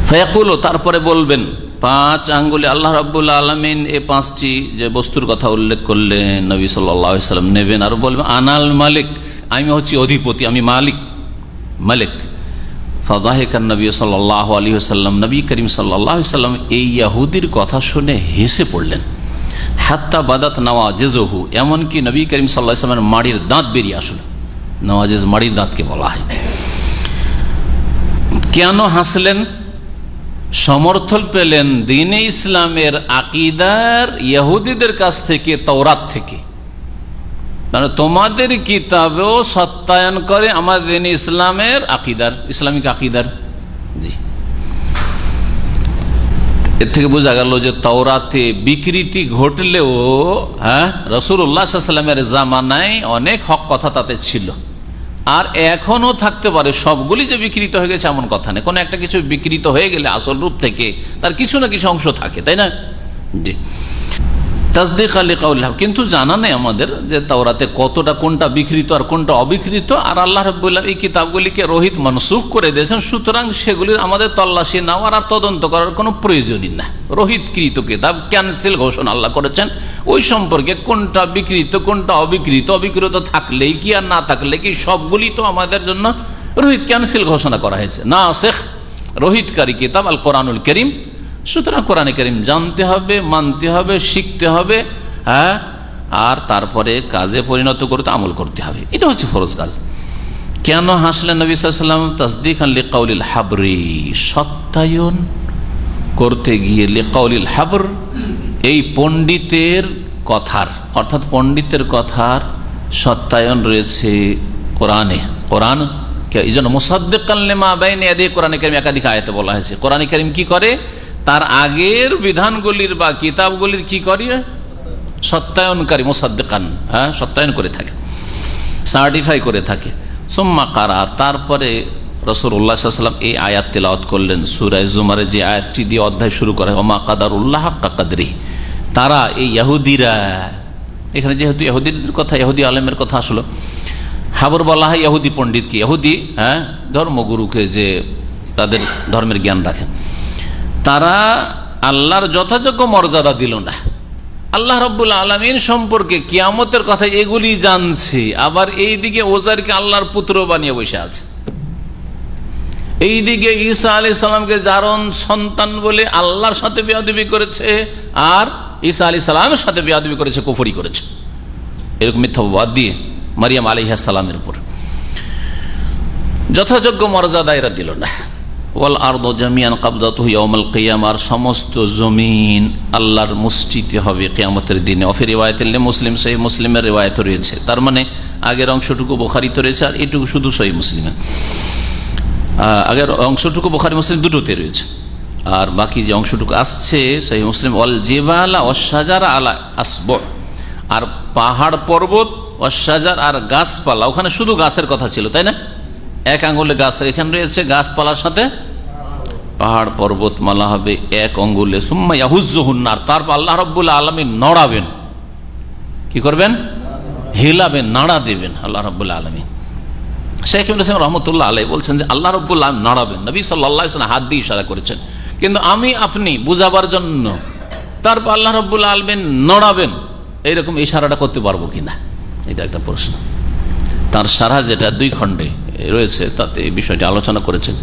ফায়াকুলু, তারপরে বলবেন 5 আঙ্গুলে আল্লাহ রাব্বুল আলামিন এই 5টি যে বস্তুর কথা উল্লেখ করলেন নবী সাল্লাল্লাহু আলাইহি ওয়াসাল্লাম নেবেন, আর বলবেন আনাল মালিক, আমি হচ্ছি অধিপতি, আমি মালিক, মালিক। ফাদাহিকান নবী সাল্লাল্লাহু আলাইহি ওয়াসাল্লাম, নবী করিম সাল্লাল্লাহু আলাইহি ওয়াসাল্লাম এই ইহুদির কথা শুনে হেসে পড়লেন। হাত্তা বাদাত নওয়াজিজহু, এমনকি নবী করিম সাল্লাল্লাহু আলাইহি ওয়াসাল্লামের মাড়ির দাঁত বেরিয়ে আসলো। নওয়াজিজ মাড়ির দাঁতকে বলা হয়। কেন হাসলেন? সমর্থন পেলেন দ্বীনে ইসলামের আকিদার ইহুদিদের কাছ থেকে, তাওরাত থেকে। মানে তোমাদের কিতাবেও সত্যায়ন করে আমাদের দ্বীনে ইসলামের আকিদার, ইসলামিক আকিদার। জি, এর থেকে বোঝা গেল যে তাওরাতে বিকৃতি ঘটলেও রাসূলুল্লাহ সাল্লাল্লাহু আলাইহি ওয়াসাল্লামের জামানায় অনেক হক কথা তাতে ছিল, আর এখনো থাকতে পারে। সবগুলি যে বিকৃত হয়ে গেছে এমন কথা নেই। কোনো একটা কিছু বিকৃত হয়ে গেলে আসল রূপ থেকে তার কিছু না কিছু অংশ থাকে, তাই না? জি। তাসদিক লিকাউলিল হক, কিন্তু জানা নেই আমাদের যে তাওরাতে কতটা কোনটা বিকৃত আর কোনটা অবিকৃত। আর আল্লাহ রাব্বুল আলামিন এই কিতাবগুলিকে রহিত মনসুখ করে দিয়েছেন, সুতরাং সেগুলির আমাদের তল্লাশি নেওয়ার আর তদন্ত করার কোনো প্রয়োজনই না। রহিতকৃত কিতাব ক্যান্সেল ঘোষণা আল্লাহ করেছেন, ওই সম্পর্কে কোনটা বিকৃত কোনটা অবিকৃত, অবিকৃত থাকলেই কি আর না থাকলে কি সবগুলি তো আমাদের জন্য রহিত ক্যান্সেল ঘোষণা করা হয়েছে। নাসিখ রহিতকারী কিতাব আল কোরআনুল কারীম। সুতরাং কোরআনে কারীম জানতে হবে, মানতে হবে, শিখতে হবে, হ্যাঁ, আর তারপরে কাজে পরিণত করতে, আমল করতে হবে। এটা হচ্ছে ফরজ কাজ। কেন হাসলেন নবী সাল্লাল্লাহু আলাইহি ওয়াসাল্লাম? তাসদিকান লিকাউলিল হাবরি, সত্যায়ন করতে গিয়ে, লিকাউলিল হাবর এই পণ্ডিতের কথার, অর্থাৎ পণ্ডিতের কথার সত্যায়ন রয়েছে কোরআনে। কোরআন এই জন্য মুসাদ্দিকান লিমা বাইনা ইয়াদাইহি কোরআনে কারীম একাধিক আয়াতে বলা হয়েছে। কোরআনে কারীম কি করে? তার আগের বিধানগুলির বা কিতাবগুলির কি করে? সত্যায়নকারী, মুসাদ্দিকান, হ্যাঁ, সত্যায়ন করে থাকে, সার্টিফাই করে থাকে। সুম্মা কারা, তারপরে রাসূলুল্লাহ সাল্লাল্লাহু আলাইহি ওয়াসাল্লাম এই আয়াত তেলাওয়াত করলেন। সূরা জুমারে যে আয়াতটি দিয়ে অধ্যায় শুরু করে, ওমা কাদারুল্লাহ হাক্কা কদরিহি, তারা এই ইহুদিরা, এখানে যেহেতু ইহুদির কথা, ইহুদি আলেমের কথা আসলো, হাবর বলা হয় ইহুদি পণ্ডিতকে, ইহুদি, হ্যাঁ, ধর্মগুরুকে, যে তাদের ধর্মের জ্ঞান রাখে, তারা আল্লাহর যথাযোগ্য মর্যাদা দিল না। আল্লাহ রাব্বুল আলামিন সম্পর্কে কিয়ামতের কথা এগুলি জানছে, আবার এইদিকে ওজাইরকে আল্লাহর পুত্র বানিয়ে বসে আছে। এইদিকে ঈসা আলাইহিস সালামকে জারণ সন্তান বলে আল্লাহর সাথে বেয়াদবি করেছে, আর ঈসা আলাইহিস সালামের সাথে বেয়াদবি করেছে, কুফরি করেছে, এরকম মিথ্যাবাদ দিয়ে মারিয়াম আলাইহিস সালামের উপর যথাযোগ্য মর্যাদা এরা দিল না। ওয়াল আরদু জামিআন কাবদাতুহু ইয়াউমাল কিয়ামাহ, সমস্ত জমিন আল্লাহর মুষ্টিতে হবে কিয়ামতের দিনে। অফি রিওয়ায়াতিল মুসলিম, সহিহ মুসলিমের রিওয়ায়াত রয়েছে। তার মানে আগের অংশটুকু বুখারীতে রয়েছে, আর এটুকু শুধু সহিহ মুসলিমে। আগের অংশটুকু বুখারী মুসলিম দুটোতে রয়েছে, আর বাকি যে অংশটুকু আসছে সহিহ মুসলিম, ওয়াল জিবালা ওয়াশ শাজারা আলা আসবু, আর পাহাড় পর্বত, ওয়াশ শাজার আর গাছপালা, ওখানে শুধু গাছের কথা ছিল, তাই না? এক আঙ্গুলে গাছ, এখানে রয়েছে গাছপালার সাথে পাহাড় পর্বত মালা হবে এক আঙ্গুলে। সুম্মা ইয়াহুজ্জুহুন্নার, তারপর আল্লাহ রাব্বুল আলামিন নড়াবেন, কি করবেন? হেলাবেন, নাড়া দেবেন আল্লাহ রাব্বুল আলামিন। শেখ ইবনে সাইয়্যিদ রাহমাতুল্লাহ আলাইহি বলছেন যে আল্লাহ রাব্বুল আলামিন নাড়াবেন, নবী সাল্লাল্লাহু আলাইহি ওয়াসাল্লাম হাত দিয়ে ইশারা করেছেন, কিন্তু আমি আপনি বুঝাবার জন্য তারপর আল্লাহ রাব্বুল আলামিন নড়াবেন এইরকম ইশারাটা করতে পারবো কিনা, এটা একটা প্রশ্ন। তার সারা যেটা 2 খণ্ডে রয়েছে তাতে এই বিষয়টি আলোচনা করেছেন।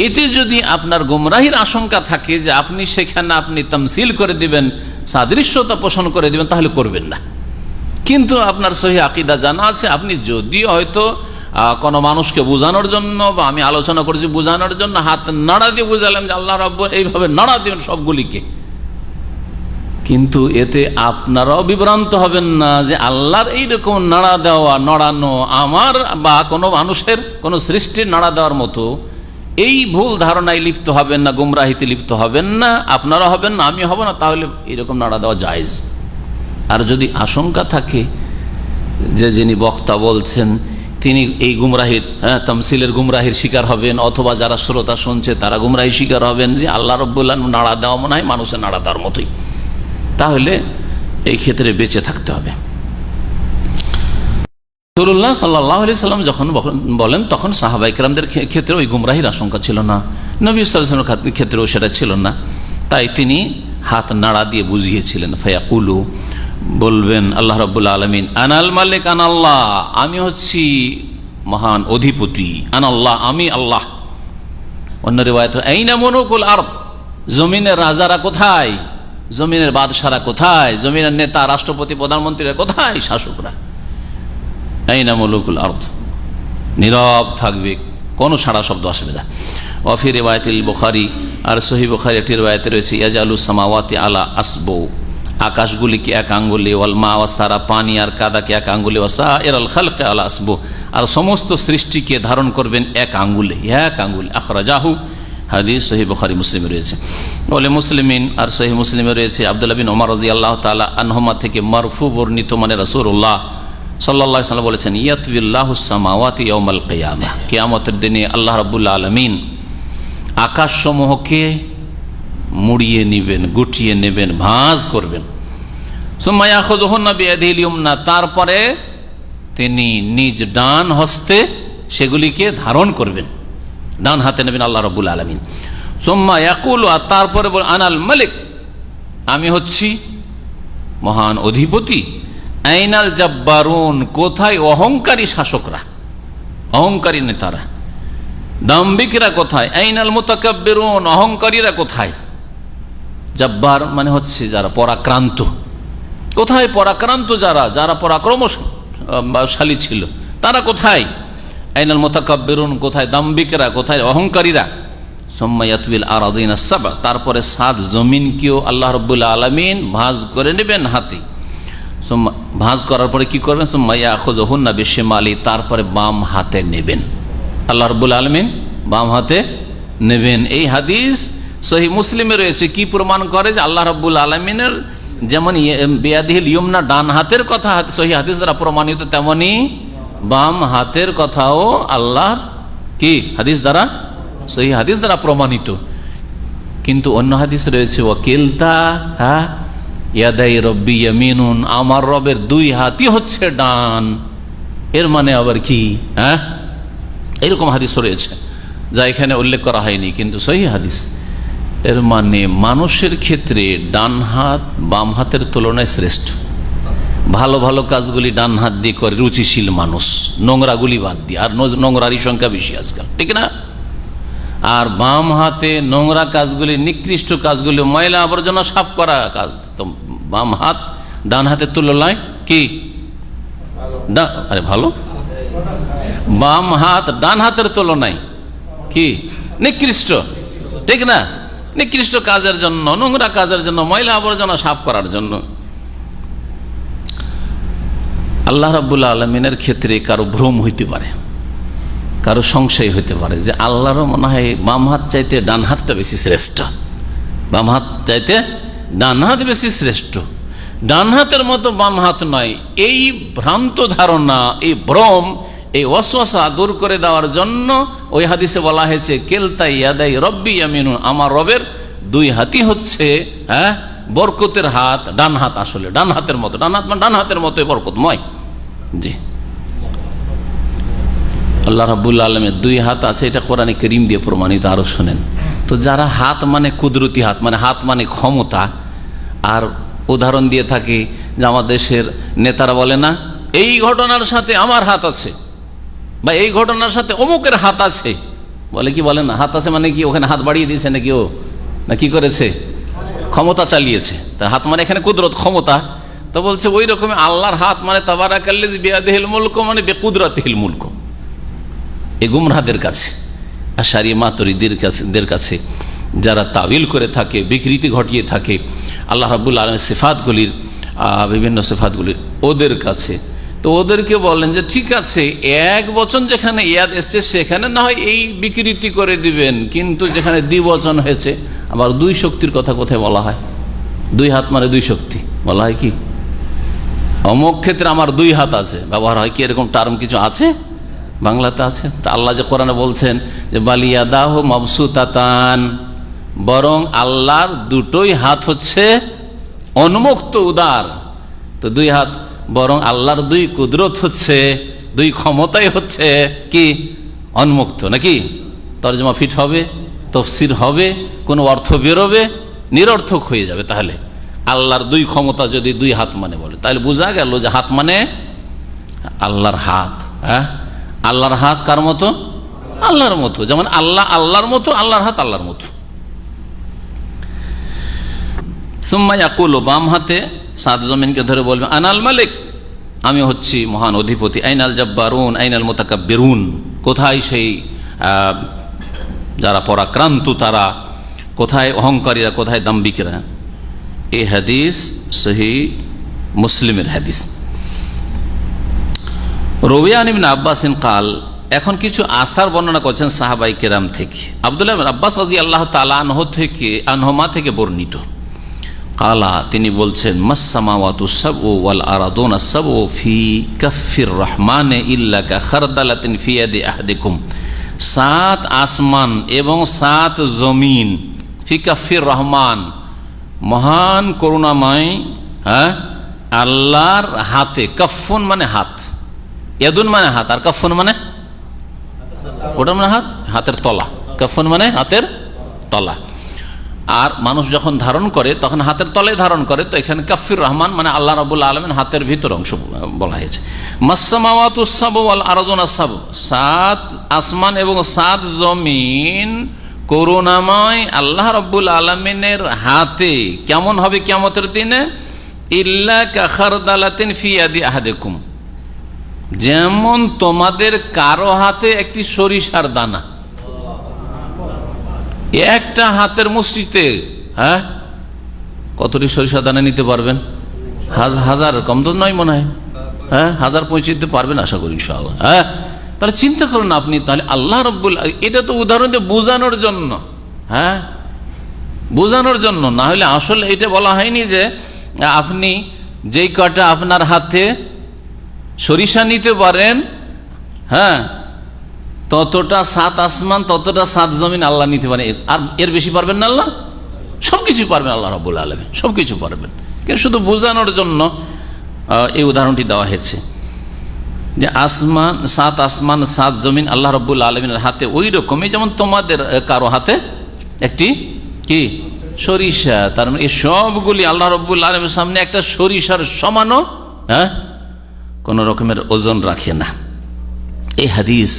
এতে যদি আপনার গুমরাহির আশঙ্কা থাকে যে আপনি সেখানে আপনি তামসিল করে দিবেন, সাদৃশ্যতা পোষণ করে দিবেন, তাহলে করবেন না। কিন্তু আপনার সহিহ আকীদা জানা আছে, আপনি যদি হয়তো কোনো মানুষকে বোঝানোর জন্য, বা আমি আলোচনা করেছি বোঝানোর জন্য, হাত নাড়া দিয়ে বুঝালাম যে আল্লাহ রাব্বুল এইভাবে নাড়া দিবেন সবগুলিকে, কিন্তু এতে আপনারাও বিভ্রান্ত হবেন না যে আল্লাহর এইরকম নাড়া দেওয়া, নড়ানো আমার বা কোনো মানুষের, কোনো সৃষ্টির নাড়া দেওয়ার মতো, এই ভুল ধারণায় লিপ্ত হবেন না, গুমরাহিতে লিপ্ত হবেন না, আপনারা হবেন না, আমি হব না, তাহলে এরকম নাড়া দেওয়া জায়েজ। আর যদি আশঙ্কা থাকে যে যিনি বক্তা বলছেন তিনি এই গুমরাহির, তামসিলের গুমরাহির শিকার হবেন, অথবা যারা শ্রোতা শুনছে তারা গুমরাহির শিকার হবেন যে আল্লাহ রাব্বুল আলামিন নাড়া দেওয়া মনে হয় মানুষের নাড়া দেওয়ার মতোই, তাহলে এই ক্ষেত্রে বেঁচে থাকতে হবে। রাসূলুল্লাহ সাল্লাল্লাহু আলাইহি সাল্লাম যখন বলেন তখন সাহাবায়ে কেরামদের ক্ষেত্রে ওই গুমরাহির আশঙ্কা ছিল না, নবী সাল্লাল্লাহু আলাইহি ওয়াসাল্লামের ক্ষেত্রেও সেটা ছিল না, তাই তিনি হাত নাড়া দিয়ে বুঝিয়েছিলেন। ফায়াকুলু, বলবেন আল্লাহ রাব্বুল আলামিন, আনাল মালিক আনাল্লাহ, আমি হচ্ছি মহান অধিপতি, আনাল্লাহ, আমি আল্লাহ। অন্য রিওয়ায়াত আইনা মুলুকুল আরদ, জমিনের রাজারা কোথায়, জমিনের বাদশারা কোথায়, জমিনের নেতা, রাষ্ট্রপতি, প্রধানমন্ত্রীরা কোথায়, শাসকরা, আইনা মুলুকুল আরদ, নীরব থাকবে, কোনো সাড়া শব্দ আসবে না। ওয়াফি রিওয়ায়াতিল বুখারী, আর সহিহ বুখারী একটি রিওয়ায়াতে রয়েছে, ইয়াজালুস সামাওয়াতি আলা আসবু, আকাশগুলিকে এক আঙ্গুলে, ওয়াল মা ওয়াসারা, পানি আর কাদাকে এক আঙ্গুলে, ওয়াসাইরাল খালকি আলা আসবু, আর সমস্ত সৃষ্টিকে ধারণ করবেন এক আঙ্গুলে, এক আঙ্গুলে। আখরাজাহু, হাদিস সহিহ বুখারী মুসলিমে রয়েছে। বলে মুসলিমিন আর সহিহ মুসলিমে রয়েছে আব্দুল্লাহ বিন ওমর রাদিয়াল্লাহু তাআলা আনহুমা থেকে মারফু বর্ণিত, মানে রাসূলুল্লাহ সাল্লাল্লাহু আলাইহি ওয়াসাল্লাম বলেছেন, ইয়াতবিল্লাহুস সামাওয়াতি ইয়াউমাল কিয়ামাহ, কিয়ামতের দিনে আল্লাহ রাব্বুল আলামিন আকাশসমূহকে মুড়িয়ে নেবেন, গুটিয়ে নেবেন, ভাঁজ করবেন। সুম্মা ইয়াখুযুহুন্না বিয়াদিহিল ইউমনা, তারপরে তিনি নিজ ডান হস্তে সেগুলিকে ধারণ করবেন, ডান হাতে নেবেন আল্লাহ রাব্বুল আলামিন। সুম্মা ইয়াকুলু, আর তারপরে বলেন আনাল মালিক, আমি হচ্ছি মহান অধিপতি। আইনাল জাব্বারুন, কোথায় অহংকারী শাসকরা, অহংকারী নেতারা, দাম্ভিকরা কোথায়? আইনাল মুতাকাব্বিরুন, অহংকারীরা কোথায়? জাব্বার মানে হচ্ছে যারা পরাক্রান্ত, কোথায় পরাক্রান্ত যারা, যারা পরাক্রমশালী ছিল তারা কোথায়? আইনাল মুতাকাব্বিরুন, কোথায় দাম্ভিকরা, কোথায় অহংকারীরা? সুম্মা ইয়াতউল আরাদিনা সাবা, তারপরে 7 জমিনকেও আল্লাহ রাব্বুল আলামিন ভাঁজ করে নেবেন হাতে। ভাঁজ করার পরে কি করবেন? সুম্মা ইয়াখুযুহুন্না বিশিমালি, তারপরে বাম হাতে নেবেন, আল্লাহ রাব্বুল আলামিন বাম হাতে নেবেন। এই হাদিস সহিহ মুসলিমে রয়েছে। কি প্রমাণ করে? যে আল্লাহ রাব্বুল আলামিনের যেমন বিয়াদিহিল ইউমনা, ডান হাতের কথা সহিহ হাদিস দ্বারা প্রমাণিত, তেমনি বাম হাতের কথাও আল্লাহর কি হাদিস দ্বারা, সহিহ হাদিস দ্বারা প্রমাণিত। কিন্তু অন্য হাদিস রয়েছে ওয়াকিলতা ইয়াদাই রব্বি ইয়ামিনুন, আমার রবের 2 হাতই হচ্ছে ডান। এর মানে আবার কি? এরকম হাদিস রয়েছে যা এখানে উল্লেখ করা হয়নি, কিন্তু সহিহ হাদিস। এর মানে মানুষের ক্ষেত্রে ডান হাত বাম হাতের তুলনায় শ্রেষ্ঠ। ভালো ভালো কাজগুলি ডান হাত দিয়ে করে রুচিশীল মানুষ, নোংরাগুলি বাদ দিয়ে। আর নোংরারই সংখ্যা বেশি আজকাল, ঠিক না? আর বাম হাতে নোংরা কাজগুলি, নিকৃষ্ট কাজগুলি, ময়লা আবর্জনা সাফ করা কাজ, তো বাম হাত ডান হাতের তুলনায় কি ভালো? বাম হাত ডান হাতের তুলনায় কি নিকৃষ্ট, ঠিক না? নিকৃষ্ট কাজের জন্য, নোংরা কাজের জন্য, ময়লা আবর্জনা সাফ করার জন্য। আল্লাহ রাব্বুল আলামিনের ক্ষেত্রে কারো ভ্রম হইতে পারে, কারো সংশয় হইতে পারে যে আল্লাহরও মনে হয় বাম হাত চাইতে ডান হাতটা বেশি শ্রেষ্ঠ, বাম হাত চাইতে ডান হাত বেশি শ্রেষ্ঠ, ডান হাতের মতো বাম হাত নয়। এই ভ্রান্ত ধারণা, এই ভ্রম, এই ওয়াসওয়াসা দূর করে দেওয়ার জন্য ওই হাদিসে বলা হয়েছে কেলতা ইয়াদাই রব্বি ইয়ামিনুন, আমার রবের 2 হাতই হচ্ছে বরকতের হাত, ডান হাত। আসলে ডান হাতের মতো, ডান হাত মানে ডান হাতের মতো বরকতময়। জি, আল্লাহ রাব্বুল আলামিনের 2 হাত আছে, এটা কোরআনে কারীম দিয়ে প্রমাণিত। আরো শুনেন তো, যারা হাত মানে কুদরতি হাত, মানে হাত মানে ক্ষমতা, আর উদাহরণ দিয়ে থাকি যে আমার দেশের নেতারা বলে না, এই ঘটনার সাথে আমার হাত আছে, বা এই ঘটনার সাথে অমুকের হাত আছে, বলে কি বলে না? হাত আছে মানে কি ওখানে হাত বাড়িয়ে দিয়েছে নাকি? ও না কি করেছে? ক্ষমতা চালিয়েছে। তা হাত মানে এখানে কুদরত, ক্ষমতা। তো বলছে ওই রকম আল্লাহর হাত মানে তাবারাকাল্লাযী বিয়াদিহিল মুলকু মানে বিকুদরাতিহিল মুলকু। এই গুমরাহদের কাছে, আশারি মাতুরিদের কাছে যারা তাবিল করে থাকে, বিকৃতি ঘটিয়ে থাকে আল্লাহ রাব্বুল আলামিনের সিফাতগুলির, বিভিন্ন সিফাতগুলির, ওদের কাছে, তো ওদেরকে বলেন যে ঠিক আছে, 1 বচন যেখানে ইয়াদ এসছে সেখানে না হয় এই বিকৃতি করে দিবেন, কিন্তু যেখানে 2 বচন হয়েছে, আবার 2 শক্তির কথা কোথায় বলা হয়? 2 হাত মানে 2 শক্তি বলা হয় কি? অমুক ক্ষেত্রে আমার 2 হাত আছে ব্যবহার হয় কি? এরকম টার্ম কিছু আছে বাংলাতে? আছে। তা আল্লাহ যে কোরআনে বলছেন যে বালিয়াদাহু মাবসুতাতান, বরং আল্লাহর 2টোই হাত হচ্ছে উন্মুক্ত, উদার। তো 2 হাত, বরং আল্লাহর 2 কুদরত হচ্ছে, 2 ক্ষমতাই হচ্ছে কি? উন্মুক্ত। নাকি তরজমা ফিট হবে, তাফসীর হবে, কোনো অর্থ বেরোবে? নিরর্থক হয়ে যাবে। তাহলে আল্লাহর 2 ক্ষমতা যদি 2 হাত মানে বলে, তাহলে বোঝা গেল যে হাত মানে আল্লাহর হাত। আল্লাহর হাত কার মতো? আল্লাহর মতো। যেমন আল্লাহ আল্লাহর মতো, আল্লাহর হাত আল্লাহর মতো। সুম্মা ইয়াকুলু, বাম হাতে 7 জমিনকে ধরে বলবে আনাল মালিক, আমি হচ্ছি মহান অধিপতি। আইনাল জাব্বারুন আইনাল মুতাকাব্বিরুন, কোথায় সেই যারা পরাক্রান্ত তারা, কোথায় অহংকারীরা, কোথায় দাম্ভিকরা? এই হাদিস সহিহ মুসলিমের হাদিস। রবিয়ান ইবনে আব্বাসিন কাল, এখন কিছু আসার বর্ণনা করছেন সাহাবাই কেরাম থেকে। আব্দুল্লাহ ইবনে আব্বাস রাদিয়াল্লাহু তাআলা আনহুমা থেকে বর্ণিত। কালা, তিনি বলছেন মাসসামাওয়াতু সাবউ ওয়াল আরাদুনা সাবউ ফি কাফির রহমানে ইল্লা কাখারদালাতিন ফি ইয়াদি আহাদিকুম, 7 আসমান এবং 7 জমিন, ফি কাফির রহমান, মহান করুণাময় আল্লাহর হাতে, কাফুন মানে হাত, ইয়াদুন মানে হাত, আর কাফুন মানে ওটা মানে হাত, হাতের তলা। কাফুন মানে হাতের তলা। আর মানুষ যখন ধারণ করে তখন হাতের তলায় ধারণ করে, তো এখানে কাফির রহমান মানে আল্লাহ রাব্বুল আলামিন হাতের ভিতর অংশ বলা হয়েছে। মাসসামাওয়াতুস সাবউ ওয়াল আরদুনাস সাবউ, সাত আসমান এবং সাত জমিন করুণাময় আল্লাহ রাব্বুল আলামিনের হাতে। কেমন হবে কিয়ামতের দিনে? ইল্লা কাখারদালাতিন ফি ইয়াদি আহাদিকুম, যেমন তোমাদের কারো হাতে একটি সরিষার দানা। একটা হাতের মুষ্টিতে কতটি সরিষার দানা নিতে পারবেন? হাজার, কম তো নয় মনে হয়, হাজার পৌঁছতে পারবেন আশা করি ইনশাআল্লাহ। তাহলে চিন্তা করুন আপনি, তাহলে আল্লাহ রাব্বুল, এটা তো উদাহরণ দিয়ে বোঝানোর জন্য, বোঝানোর জন্য, না হলে আসলে এটা বলা হয়নি যে আপনি যেই কটা আপনার হাতে সরিষা নিতে পারেন, ততটা সাত আসমান, ততটা সাত জমিন আল্লাহ নিতে পারেন, আর এর বেশি পারবেন না আল্লাহ? সবকিছু পারবেন আল্লাহ রাব্বুল আলামিন, সবকিছু পারবেন। কিন্তু শুধু বোঝানোর জন্য এই উদাহরণটি দেওয়া হয়েছে যে আসমান, সাত আসমান সাত জমিন আল্লাহ রাব্বুল আলামিনের হাতে ওই রকমই যেমন তোমাদের কারো হাতে একটি কি সরিষা। তার মানে এই সবগুলি আল্লাহ রাব্বুল আলামিনের সামনে একটা সরিষার সমানও কোন রকমের ওজন রাখে না। এই হাদিস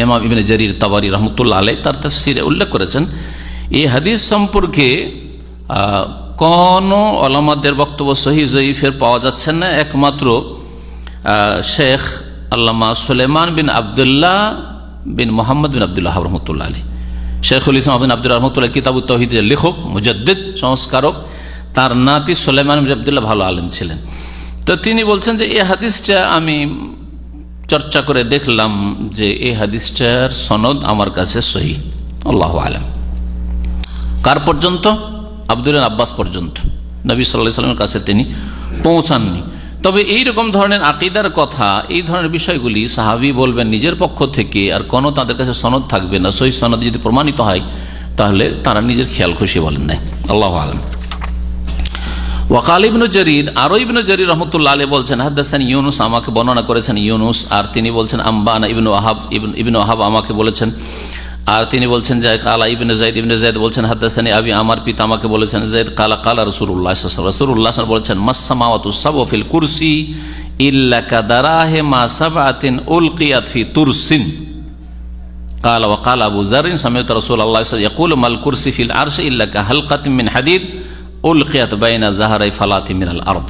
ইমাম ইবনে জারির তাবারি রহমতুল্লাহ আলাইহি তার তাফসীরে উল্লেখ করেছেন। এই হাদিস সম্পর্কে কোন উলামাদের বক্তব্য সহিহ জয়ীফের পাওয়া যাচ্ছে না, একমাত্র শেখ আল্লামা সুলাইমান বিন আব্দুল্লাহ বিন মোহাম্মদ বিন আব্দুল্লাহ রহমতুল্লাহ আলাইহি, শেখুল ইসলাম বিন আব্দুর রহমতুল্লাহ কিতাবুত তাওহীদের লেখক, মুজাদ্দিদ, সংস্কারক, তার নাতি সুলাইমান বিন আব্দুল্লাহ ভালো আলেম ছিলেন। তো তিনি বলছেন যে এই হাদিসটা আমি চর্চা করে দেখলাম যে এই হাদিসটার সনদ আমার কাছে সহিহ, আল্লাহু আলাম। কার পর্যন্ত? আব্দুল্লাহ আব্বাস পর্যন্ত, নবী সাল্লাল্লাহু আলাইহি ওয়াসাল্লামের কাছে তিনি পৌঁছাননি। তবে এইরকম ধরনের আকিদার কথা, এই ধরনের বিষয়গুলি সাহাবী বলবেন নিজের পক্ষ থেকে, আর কোনো তাদের কাছে সনদ থাকবে না। সহিহ সনদ যদি প্রমাণিত হয় তাহলে তারা নিজের খেয়াল খুশি বলেন নাই, আল্লাহু আলাম। ওয়াকাল ইবনু জারির, আরো ইবনু জারির রহমতুল্লাহ আলাইহি বলছেন হাদাসানি ইউনুস, আমাকে বর্ণনা করেছেন ইউনুস, আর তিনি বলছেন আম্বানা ইবনু ওয়াহাব, ইবনু ওয়াহাব আমাকে বলেছেন, আর তিনি বলছেন যে কালা ইবনে যায়েদ, ইবনে যায়েদ বলছেন হাদাসানি আবি, আমার পিতা আমাকে বলেছেন যায়েদ কালা কালা রাসূলুল্লাহ সাল্লাল্লাহু আলাইহি ওয়াসাল্লাম, রাসূলুল্লাহ সাল্লাল্লাহু আলাইহি ওয়াসাল্লাম বলেছেন মাসসামাওয়াতু সাবউ ফিল কুরসি ইল্লা কাদারাহিমা সাবআতিন উলকিয়াত ফি তুরসিন। قال وقال ابو ذر سمعت رسول الله صلى الله عليه وسلم يقول ما الكرسي في العرش الا كحلقة من حديد উলকিয়াত বাইনা যাহরাই ফালাতি মিনাল আরদ।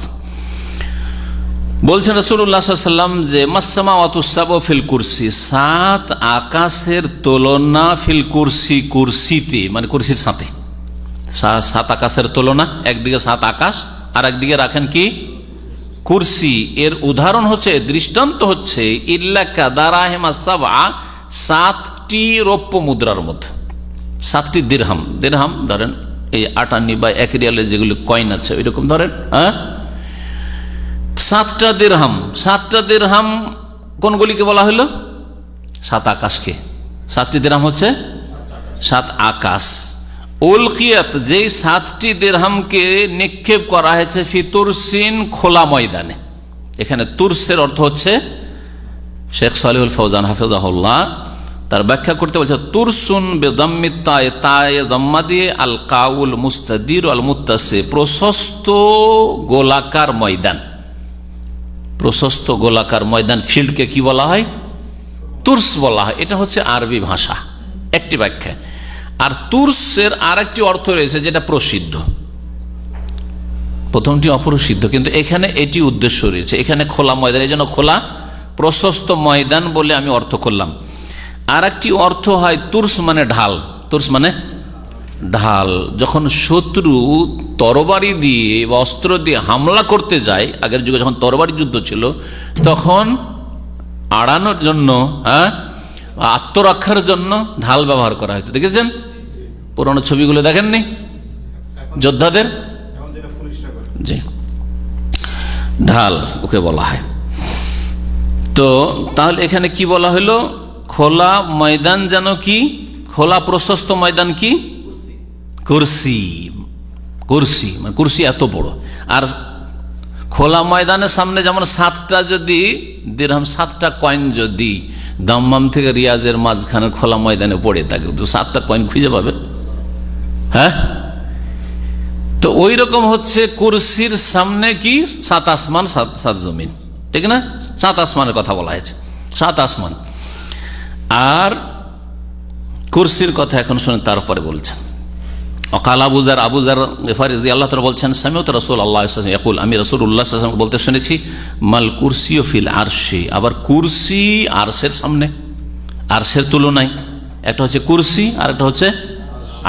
বলছেন রাসূলুল্লাহ সাল্লাল্লাহু আলাইহি ওয়াসাল্লাম যে মাসসামাওয়াতুস সাবউ ফিল কুরসি, সাত আকাশের তুলনা ফিল কুরসি, কুরসিতে মানে কুরসির সাথে। সাত আকাশের তুলনা, একদিকে সাত আকাশ আর একদিকে রাখেন কি কুরসি। এর উদাহরণ হচ্ছে, দৃষ্টান্ত হচ্ছে ইল্লা কাদারাহিমা সাবআ, সাতটি রৌপ্য মুদ্রার মধ্যে, সাতটি দিরহাম। দিরহাম ধরেন এই 58 বা 1 রিয়ালের যেগুলি কয়েন আছে ওইরকম ধরেন, সাতটা দিরহাম। সাতটা দিরহাম কোনগুলিকে বলা হলো? সাত আকাশকে। সাতটি দিরহাম হচ্ছে সাত আকাশ। উলকিয়াত, যেই সাতটি দিরহামকে নিক্ষেপ করা হয়েছে ফি তুরসিন, খোলা ময়দানে। এখানে তুরসের অর্থ হচ্ছে, শেখ সালেহুল ফৌজান হাফিজাহুল্লাহ তার ব্যাখ্যা করতে বলছে তুরসুন বেদাম্মিত তায়, তায় জম্মা দিয়ে, আল কাউল মুস্তাদির আল মুত্তাসি, প্রশস্ত গোলাকার ময়দান। প্রশস্ত গোলাকার ময়দান, ফিল্ডকে কি বলা হয়? তুরস বলা হয়। এটা হচ্ছে আরবি ভাষা একটি ব্যাখ্যা। আর তুরসের আর একটি অর্থ রয়েছে যেটা প্রসিদ্ধ, প্রথমটি অপ্রসিদ্ধ, কিন্তু এখানে এটি উদ্দেশ্য রয়েছে। এখানে খোলা ময়দান, এই জন্য খোলা প্রশস্ত ময়দান বলে আমি অর্থ করলাম। আর একটি অর্থ হয় তুরস মানে ঢাল। তুরস মানে ঢাল। যখন শত্রু তরবারি দিয়ে বা অস্ত্র দিয়ে হামলা করতে যায়, আগের যুগে যখন তরবারি যুদ্ধ ছিল, তখন আড়ানোর জন্য, আত্মরক্ষার জন্য ঢাল ব্যবহার করা হতো। দেখেছেন পুরোনো ছবিগুলো? দেখেননি যোদ্ধাদের? জি, ঢাল ওকে বলা হয়। তো তাহলে এখানে কি বলা হলো? খোলা ময়দান, যেন কি খোলা প্রশস্ত ময়দান কি কুরসি। কুরসি মানে কুরসি এত বড়। আর খোলা ময়দানের সামনে যেমন 7টা যদি দিরহাম, 7টা কয়েন যদি দাম্মাম থেকে রিয়াজের মাঝখানে খোলা ময়দানে পড়ে থাকে, তো 7টা কয়েন খুঁজে পাবেন? হ্যাঁ, তো ওই রকম হচ্ছে কুরসির সামনে কি 7 আসমান 7 জমিন, ঠিক না? 7 আসমানের কথা বলা হয়েছে, 7 আসমান। আর কুরসির কথা এখন শুনে তারপরে বলছেন অকাল আবুজার গিফারি রাদিয়াল্লাহু তাআলা বলছেন, সামিউতু রাসূলুল্লাহ সাল্লাল্লাহু আলাইহি ওয়াসাল্লাম ইয়াকুল, আমি রাসূলুল্লাহ সাল্লাল্লাহু আলাইহি ওয়াসাল্লাম বলতে শুনেছি, মাল কুরসিয়ু ফিল আরশি, আবার কুরসি আরশের সামনে, আরশের তুলনায়। একটা হচ্ছে কুরসি আর একটা হচ্ছে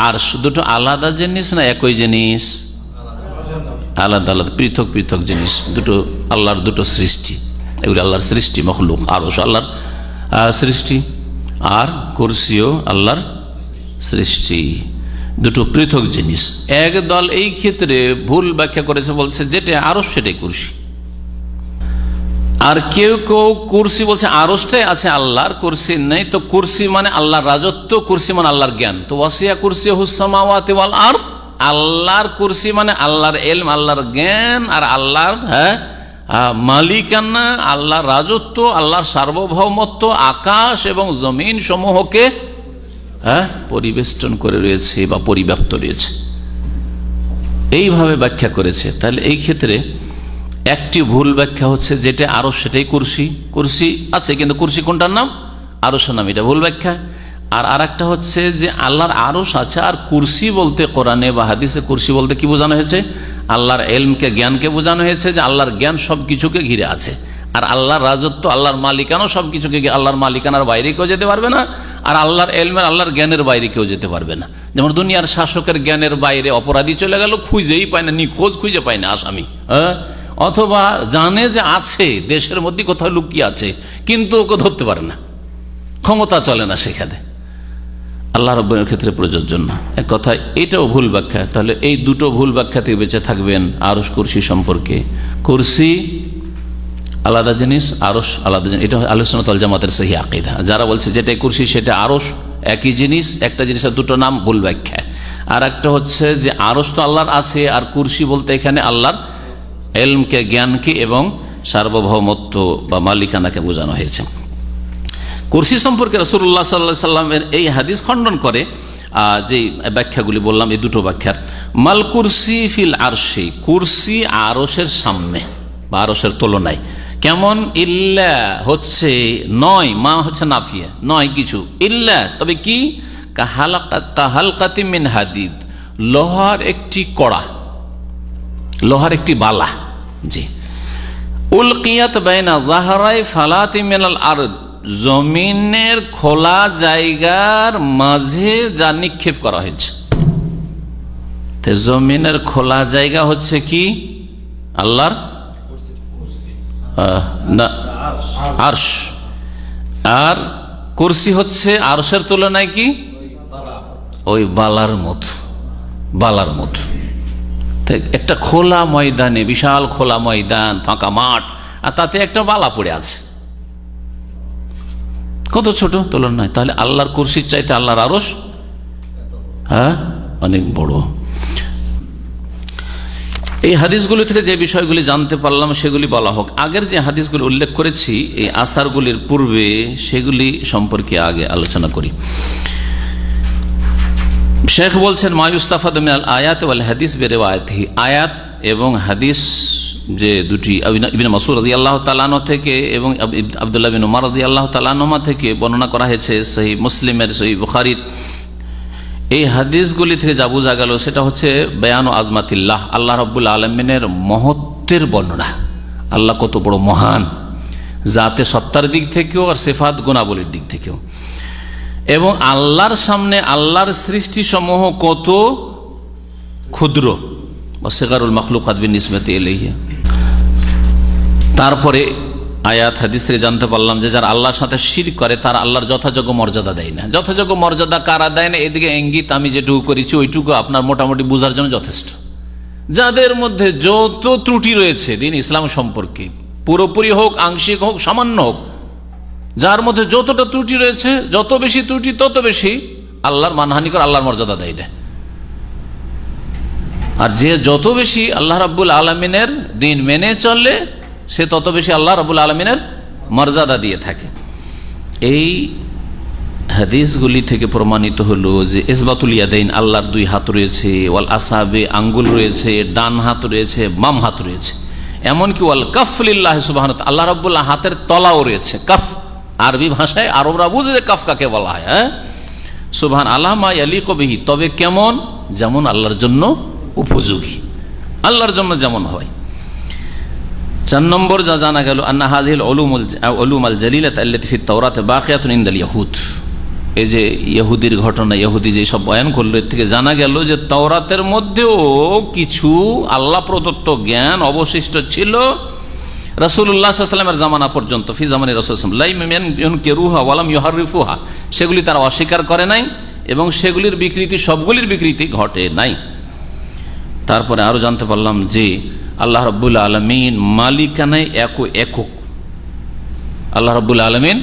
আরশ, দুটো আলাদা জিনিস না একই জিনিস? আলাদা আলাদা, পৃথক পৃথক জিনিস, দুটো আল্লাহর দুটো সৃষ্টি, এগুলি আল্লাহর সৃষ্টি মখলুক। আরশ আল্লাহর সৃষ্টি আর কুরসিও আল্লাহর সৃষ্টি, দুটো পৃথক জিনিস। এক দল এই ক্ষেত্রে ভুল ব্যাখ্যা করেছে, বলছে যেটা আরশ সেটাই কুরসি। আর কেউ কেউ কুরসি বলছে আরশটাই আছে আল্লাহর, কুরসি নেই। তো কুরসি মানে আল্লাহর রাজত্ব, কুরসি মানে আল্লাহর জ্ঞান। তো ওয়াসিয়া কুরসিয়ুস সামাওয়াতি ওয়াল আরদ, আল্লাহর কুরসি মানে আল্লাহর ইলম, আল্লাহর জ্ঞান আর আল্লাহর মালিকানা, আল্লাহর রাজত্ব, আল্লাহর সার্বভৌমত্ব আকাশ এবং জমিন সমূহকে পরিবেষ্টন করে রয়েছে বা পরিব্যাপ্ত রয়েছে, এইভাবে ব্যাখ্যা করেছে। তাহলে এই ক্ষেত্রে একটি ভুল ব্যাখ্যা হচ্ছে যেটা আরশ সেটাই কুরসি, কুরসি আছে কিন্তু কুরসি কোনটার নাম? আরশের নাম, এটা ভুল ব্যাখ্যা। আর আরেকটা হচ্ছে যে আল্লাহর আরশ আছে, আর কুরসি বলতে কোরআনে বা হাদিসে কুরসি বলতে কি বোঝানো হয়েছে? আল্লাহর ইলমকে, জ্ঞানকে বোঝানো হয়েছে, যে আল্লাহর জ্ঞান সবকিছুকে ঘিরে আছে। আর আল্লাহর রাজত্ব, আল্লাহর মালিকানাও সবকিছুকে, আল্লাহর মালিকানার বাইরে কেউ যেতে পারবে না, আর আল্লাহর ইলমের, আল্লাহর জ্ঞানের বাইরে কেউ যেতে পারবে না। যেমন দুনিয়ার শাসকের জ্ঞানের বাইরে অপরাধী চলে গেল, খুঁজেই পায় না, নিখোঁজ খুঁজে পায় না আসামি, অথবা জানে যে আছে দেশের মধ্যে কোথাও লুকিয়ে আছে, কিন্তু ওকে ধরতে পারে না, ক্ষমতা চলে না সেখানে। আল্লাহ রাব্বুল ক্ষেত্রে প্রযোজ্য না। এক কথায় এটাও ভুল ব্যাখ্যা। তাহলে এই দুটো ভুল ব্যাখ্যা থেকে বেঁচে থাকবেন আরশ কুরসি সম্পর্কে। কুরসি আলাদা জিনিস, আরশ আলাদা জিনিস, এটা আহলে সুন্নাত ওয়াল জামাতের সহিহ আকীদা। যারা বলছে যেটা কুরসি সেটা আরশ একই জিনিস, একটা জিনিসের দুটো নাম, ভুল ব্যাখ্যা। আর একটা হচ্ছে যে আরশ তো আল্লাহর আছে, আর কুরসি বলতে এখানে আল্লাহর ইলমকে, জ্ঞানকে এবং সার্বভৌমত্ব বা মালিকানাকে বোঝানো হয়েছে। কুরসি সম্পর্কে রাসূলুল্লাহ সাল্লাল্লাহু আলাইহি ওয়াসাল্লামের এই হাদিস খণ্ডন করে যে ব্যাখ্যাগুলি বললাম, এই দুটো ব্যাখ্যার। মাল কুরসি ফিল আরশি, কুরসি আরশের সামনে বা আরশের তুলনায়। কেমন? ইল্লা হচ্ছে নয়, মা হচ্ছে নাফিয়া, নয় কিছু, ইল্লা তবে কি, কাহালকাতি মিন হাদিদ, লোহার একটি কড়া, লোহার একটি বালা, জি, উলকিয়াত বাইনা যাহরাই ফালাতি মিনাল আরদ, জমিনের খোলা জায়গার মাঝে যা নিক্ষেপ করা হয়েছে। জমিনের খোলা জায়গা হচ্ছে কি? আল্লাহর আরশ, আর কুরসি হচ্ছে আরশের তুলনায় কি? ওই বালার মতো, বালার মতো। একটা খোলা ময়দানে, বিশাল খোলা ময়দান, ফাঁকা মাঠ, আর তাতে একটা বালা পড়ে আছে, কত ছোট তুলনায়। তাহলে আল্লাহর কুরসির চাইতে আল্লাহর আরশ অনেক বড়। এই হাদিসগুলি থেকে যে বিষয়গুলি জানতে পারলাম সেগুলি বলা হোক। আগের যে হাদিসগুলি উল্লেখ করেছি এই আসারগুলির পূর্বে, সেগুলি সম্পর্কে আগে আলোচনা করি। শেখ বলছেন, মায়ুস্তাফাদু মিনাল আয়াত ওয়াল হাদিস বিরিওয়ায়াতিহি, আয়াত এবং হাদিস যে দুটি, ইবনে মাসউদ রাদিয়াল্লাহু তাআলা আনহু থেকে এবং আব্দুল্লাহ বিন উমর রাদিয়াল্লাহু তাআলা আনহুমা থেকে বর্ণনা করা হয়েছে, সহিহ মুসলিমের, সহিহ বুখারীর। এই হাদিসগুলি থেকে যা বোঝা গেল সেটা হচ্ছে বায়ান ও আজমাতিল্লাহ, আল্লাহ রাব্বুল আলামিনের মহত্বের বর্ণনা। আল্লাহ কত বড় মহান, জাতে সত্তার দিক থেকেও আর সিফাত গুণাবলীর দিক থেকেও। এবং আল্লাহর সামনে আল্লাহর সৃষ্টি সমূহ কত ক্ষুদ্র, ওয়াসিগারুল মাখলুকাত বিনিসবাতি ইলাইহি। তারপরে আয়াত হাদিস থেকে জানতে পারলাম যে যারা আল্লাহর সাথে শিরক করে তারা আল্লাহর যথাযোগ্য মর্যাদা দেয় না। যথাযোগ্য মর্যাদা কারা দেয় না, এদিকে ইঙ্গিত আমি যেটুকু করেছি ওইটুকু আপনার মোটামুটি বোঝার জন্য যথেষ্ট। যাদের মধ্যে যত ত্রুটি রয়েছে দিন ইসলাম সম্পর্কে, পুরোপুরি হোক, আংশিক হোক, সামান্য হোক, যার মধ্যে যতটা ত্রুটি রয়েছে, যত বেশি ত্রুটি তত বেশি আল্লাহর মানহানি করে, আল্লাহর মর্যাদা দেয় না। আর যে যত বেশি আল্লাহ রাব্বুল আলামিনের দিন মেনে চলে সে তত বেশি আল্লাহ রাব্বুল আলামিনের মর্যাদা দিয়ে থাকে। এই হাদিসগুলি থেকে প্রমাণিত হলো যে ইসবাতুল ইয়াদাইন, আল্লাহর দুই হাত রয়েছে, ওয়াল আসাবে আঙ্গুল রয়েছে, ডান হাত রয়েছে, বাম হাত রয়েছে, এমনকি ওয়াল কাফ লিল্লাহ সুবহানাহু ওয়া তাআলা, আল্লাহ রাব্বুল হাতের তলাও রয়েছে। কাফ আরবি ভাষায় আরবরা বুঝে যে কাফ কাকে বলা হয়। সুবহান আল্লাহ মা ইয়ালিকু বিহি, তবে কেমন, যেমন আল্লাহর জন্য উপযোগী, আল্লাহর জন্য যেমন হয়। 4 নম্বর যা জানা গেল, আন্না হাযিহিল উলুমাল জালিলাত আল্লাতী ফিত তাওরাত বাকিয়াতুন ইনদাল ইয়াহুদ। এই যে ইহুদির ঘটনা, ইহুদি যে সব বয়ান করলো, এর থেকে জানা গেল যে তাওরাতের মধ্যেও কিছু আল্লাহ প্রদত্ত জ্ঞান অবশিষ্ট ছিল রাসূলুল্লাহ সাল্লাল্লাহু আলাইহি ওয়াসাল্লামের জামানা পর্যন্ত। ফি জামানি রাসূল সাল্লাল্লাহু আলাইহি ওয়াসাল্লাম লা ইউনকিরুহা ওয়া লাম ইউহাররিফুহা, সেগুলি তারা অস্বীকার করে নাই এবং সেগুলির বিকৃতি, সবগুলির বিকৃতি ঘটে নাই। তারপরে আরো জানতে পারলাম যে আল্লাহ রাব্বুল আলামিন মালিকানায় একক, আল্লাহ রাব্বুল আলামিন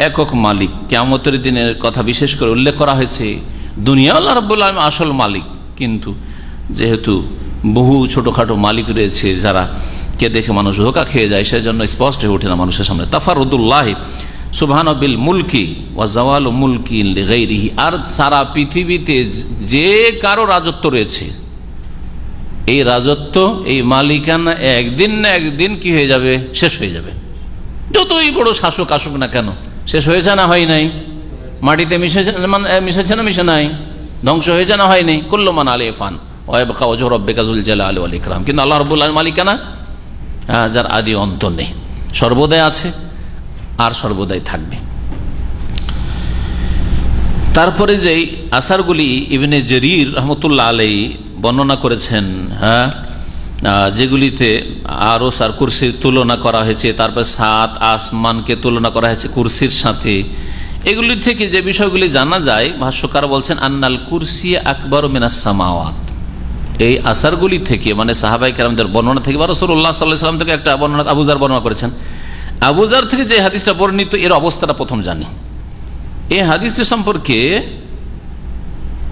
একক মালিক। কিয়ামতের দিনের কথা বিশেষ করে উল্লেখ করা হয়েছে। দুনিয়া আল্লাহ রাব্বুল আলামিন আসল মালিক, কিন্তু যেহেতু বহু ছোটখাটো মালিক রয়েছে যারা কে দেখে মানুষ ধোঁকা খেয়ে যায়, সেজন্য স্পষ্ট হয়ে ওঠে না মানুষের সামনে। তাফারুদুল্লাহ সুবহানাহু বিল মুলকি ওয়া জাওয়ালু মুলকি লিগাইরিহি, আর সারা পৃথিবীতে যে কারো রাজত্ব রয়েছে, এই রাজত্ব, এই মালিকানা একদিন না একদিন কি হয়ে যাবে, শেষ হয়ে যাবে। যতই বড় শাসক আসুক না কেন, শেষ হয়েছে না হয় নাই, মাটিতে মিশেছে না মিশে নাই, ধ্বংস হয়েছে না হয়নি। কুল্লু মান আলাইহা ফান ওয়া ইয়াবকা ওয়াজহু রাব্বিকা যুল জালালি ওয়াল ইকরাম। কিন্তু আল্লাহ রাব্বুল আলামিন মালিকানা যার আদি অন্ত নেই, সর্বদাই আছে আর সর্বদাই থাকবে। তারপরে যেই আসারগুলি ইবনে জারীর রাহমাতুল্লাহ আলাইহি বর্ণনা করেছেন, যেগুলিতে আরশ আর কুরসির তুলনা করা হয়েছে, তারপর 7 আসমানকে তুলনা করা হয়েছে কুরসির সাথে, এগুলি থেকে যে বিষয়গুলি জানা যায়, ভাষ্যকার বলছেন আন্নাল কুরসি আকবারু মিনাস সামাওয়াত। এই আসারগুলি থেকে, মানে সাহাবায়ে কেরামদের বর্ণনা থেকে বা রাসূলুল্লাহ সাল্লাল্লাহু আলাইহি ওয়াসাল্লাম থেকে একটা বর্ণনা আবু যার বর্ণনা করেছেন। আবু যার থেকে যে হাদিসটা বর্ণিত, এর অবস্থাটা প্রথম জানি। এই হাদিসটি সম্পর্কে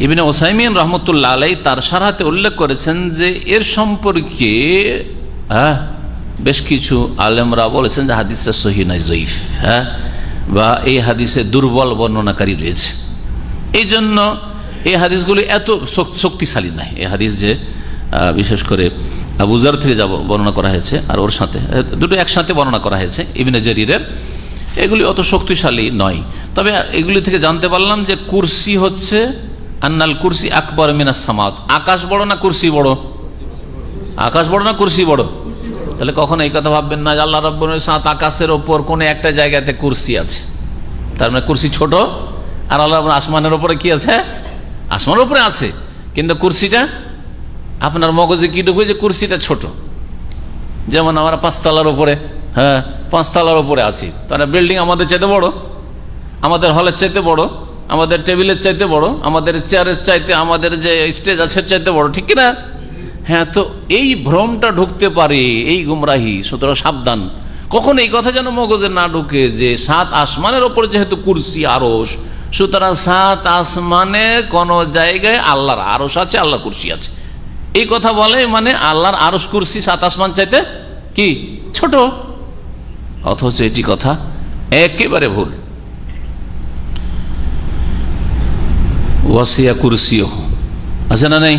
ইবনে উসাইমিন রহমতুল্লাহ আলাইহি তার শারহাতে উল্লেখ করেছেন যে এর সম্পর্কে বেশ কিছু আলেমরা বলেছেন যে হাদিসটা সহিহ নয়, যঈফ, বা এই হাদিসে দুর্বল বর্ণনাকারী রয়েছে। এই জন্য এই হাদিসগুলি এত শক্তিশালী নয়। এই হাদিস যে বিশেষ করে আবু যার থেকে যা বর্ণনা করা হয়েছে আর ওর সাথে দুটো একসাথে বর্ণনা করা হয়েছে ইবনে জারীরের, এগুলি অত শক্তিশালী নয়। তবে এগুলি থেকে জানতে পারলাম যে কুরসি হচ্ছে আন্নাল কুরসি আকবার মিনাস সামাওয়াত। আকাশ বড় না কুরসি বড়? আকাশ বড় না কুরসি বড়? তাহলে কখনো এই কথা ভাববেন না যে আল্লাহ রাব্বুল আলামিন 7 আকাশের ওপর কোন একটা জায়গাতে কুরসি আছে, তার মানে কুরসি ছোট, আর আল্লাহ আসমানের উপরে কি আছে? আসমানের উপরে আছে, কিন্তু কুরসিটা আপনার মগজে কি ঢুকবে যে কুরসিটা ছোট। যেমন আমরা 5 তলার উপরে, 5 তলার উপরে আছি, তাহলে বিল্ডিং আমাদের চাইতে বড়, আমাদের হলের চাইতে বড়, আমাদের টেবিলের চাইতে বড়, আমাদের চেয়ারের চাইতে, আমাদের যে স্টেজ আছে চাইতে বড়, ঠিক কিনা? তো এই ভ্রমটা ঢুকতে পারে, এই গুমরাহি। সুতরাং সাবধান, কখন এই কথা যেন মগজে না ঢুকে যে 7 আসমানের ওপর যেহেতু কুরসি আরশ, সুতরাং 7 আসমানে কোন জায়গায় আল্লাহর আরশ আছে, আল্লাহর কুরসি আছে, এই কথা বলে মানে আল্লাহর আরশ কুরসি 7 আসমান চাইতে কি ছোট। অথচ এটি কথা একেবারে ভুল। ওয়াসিয়া কুরসিও আছে না নেই?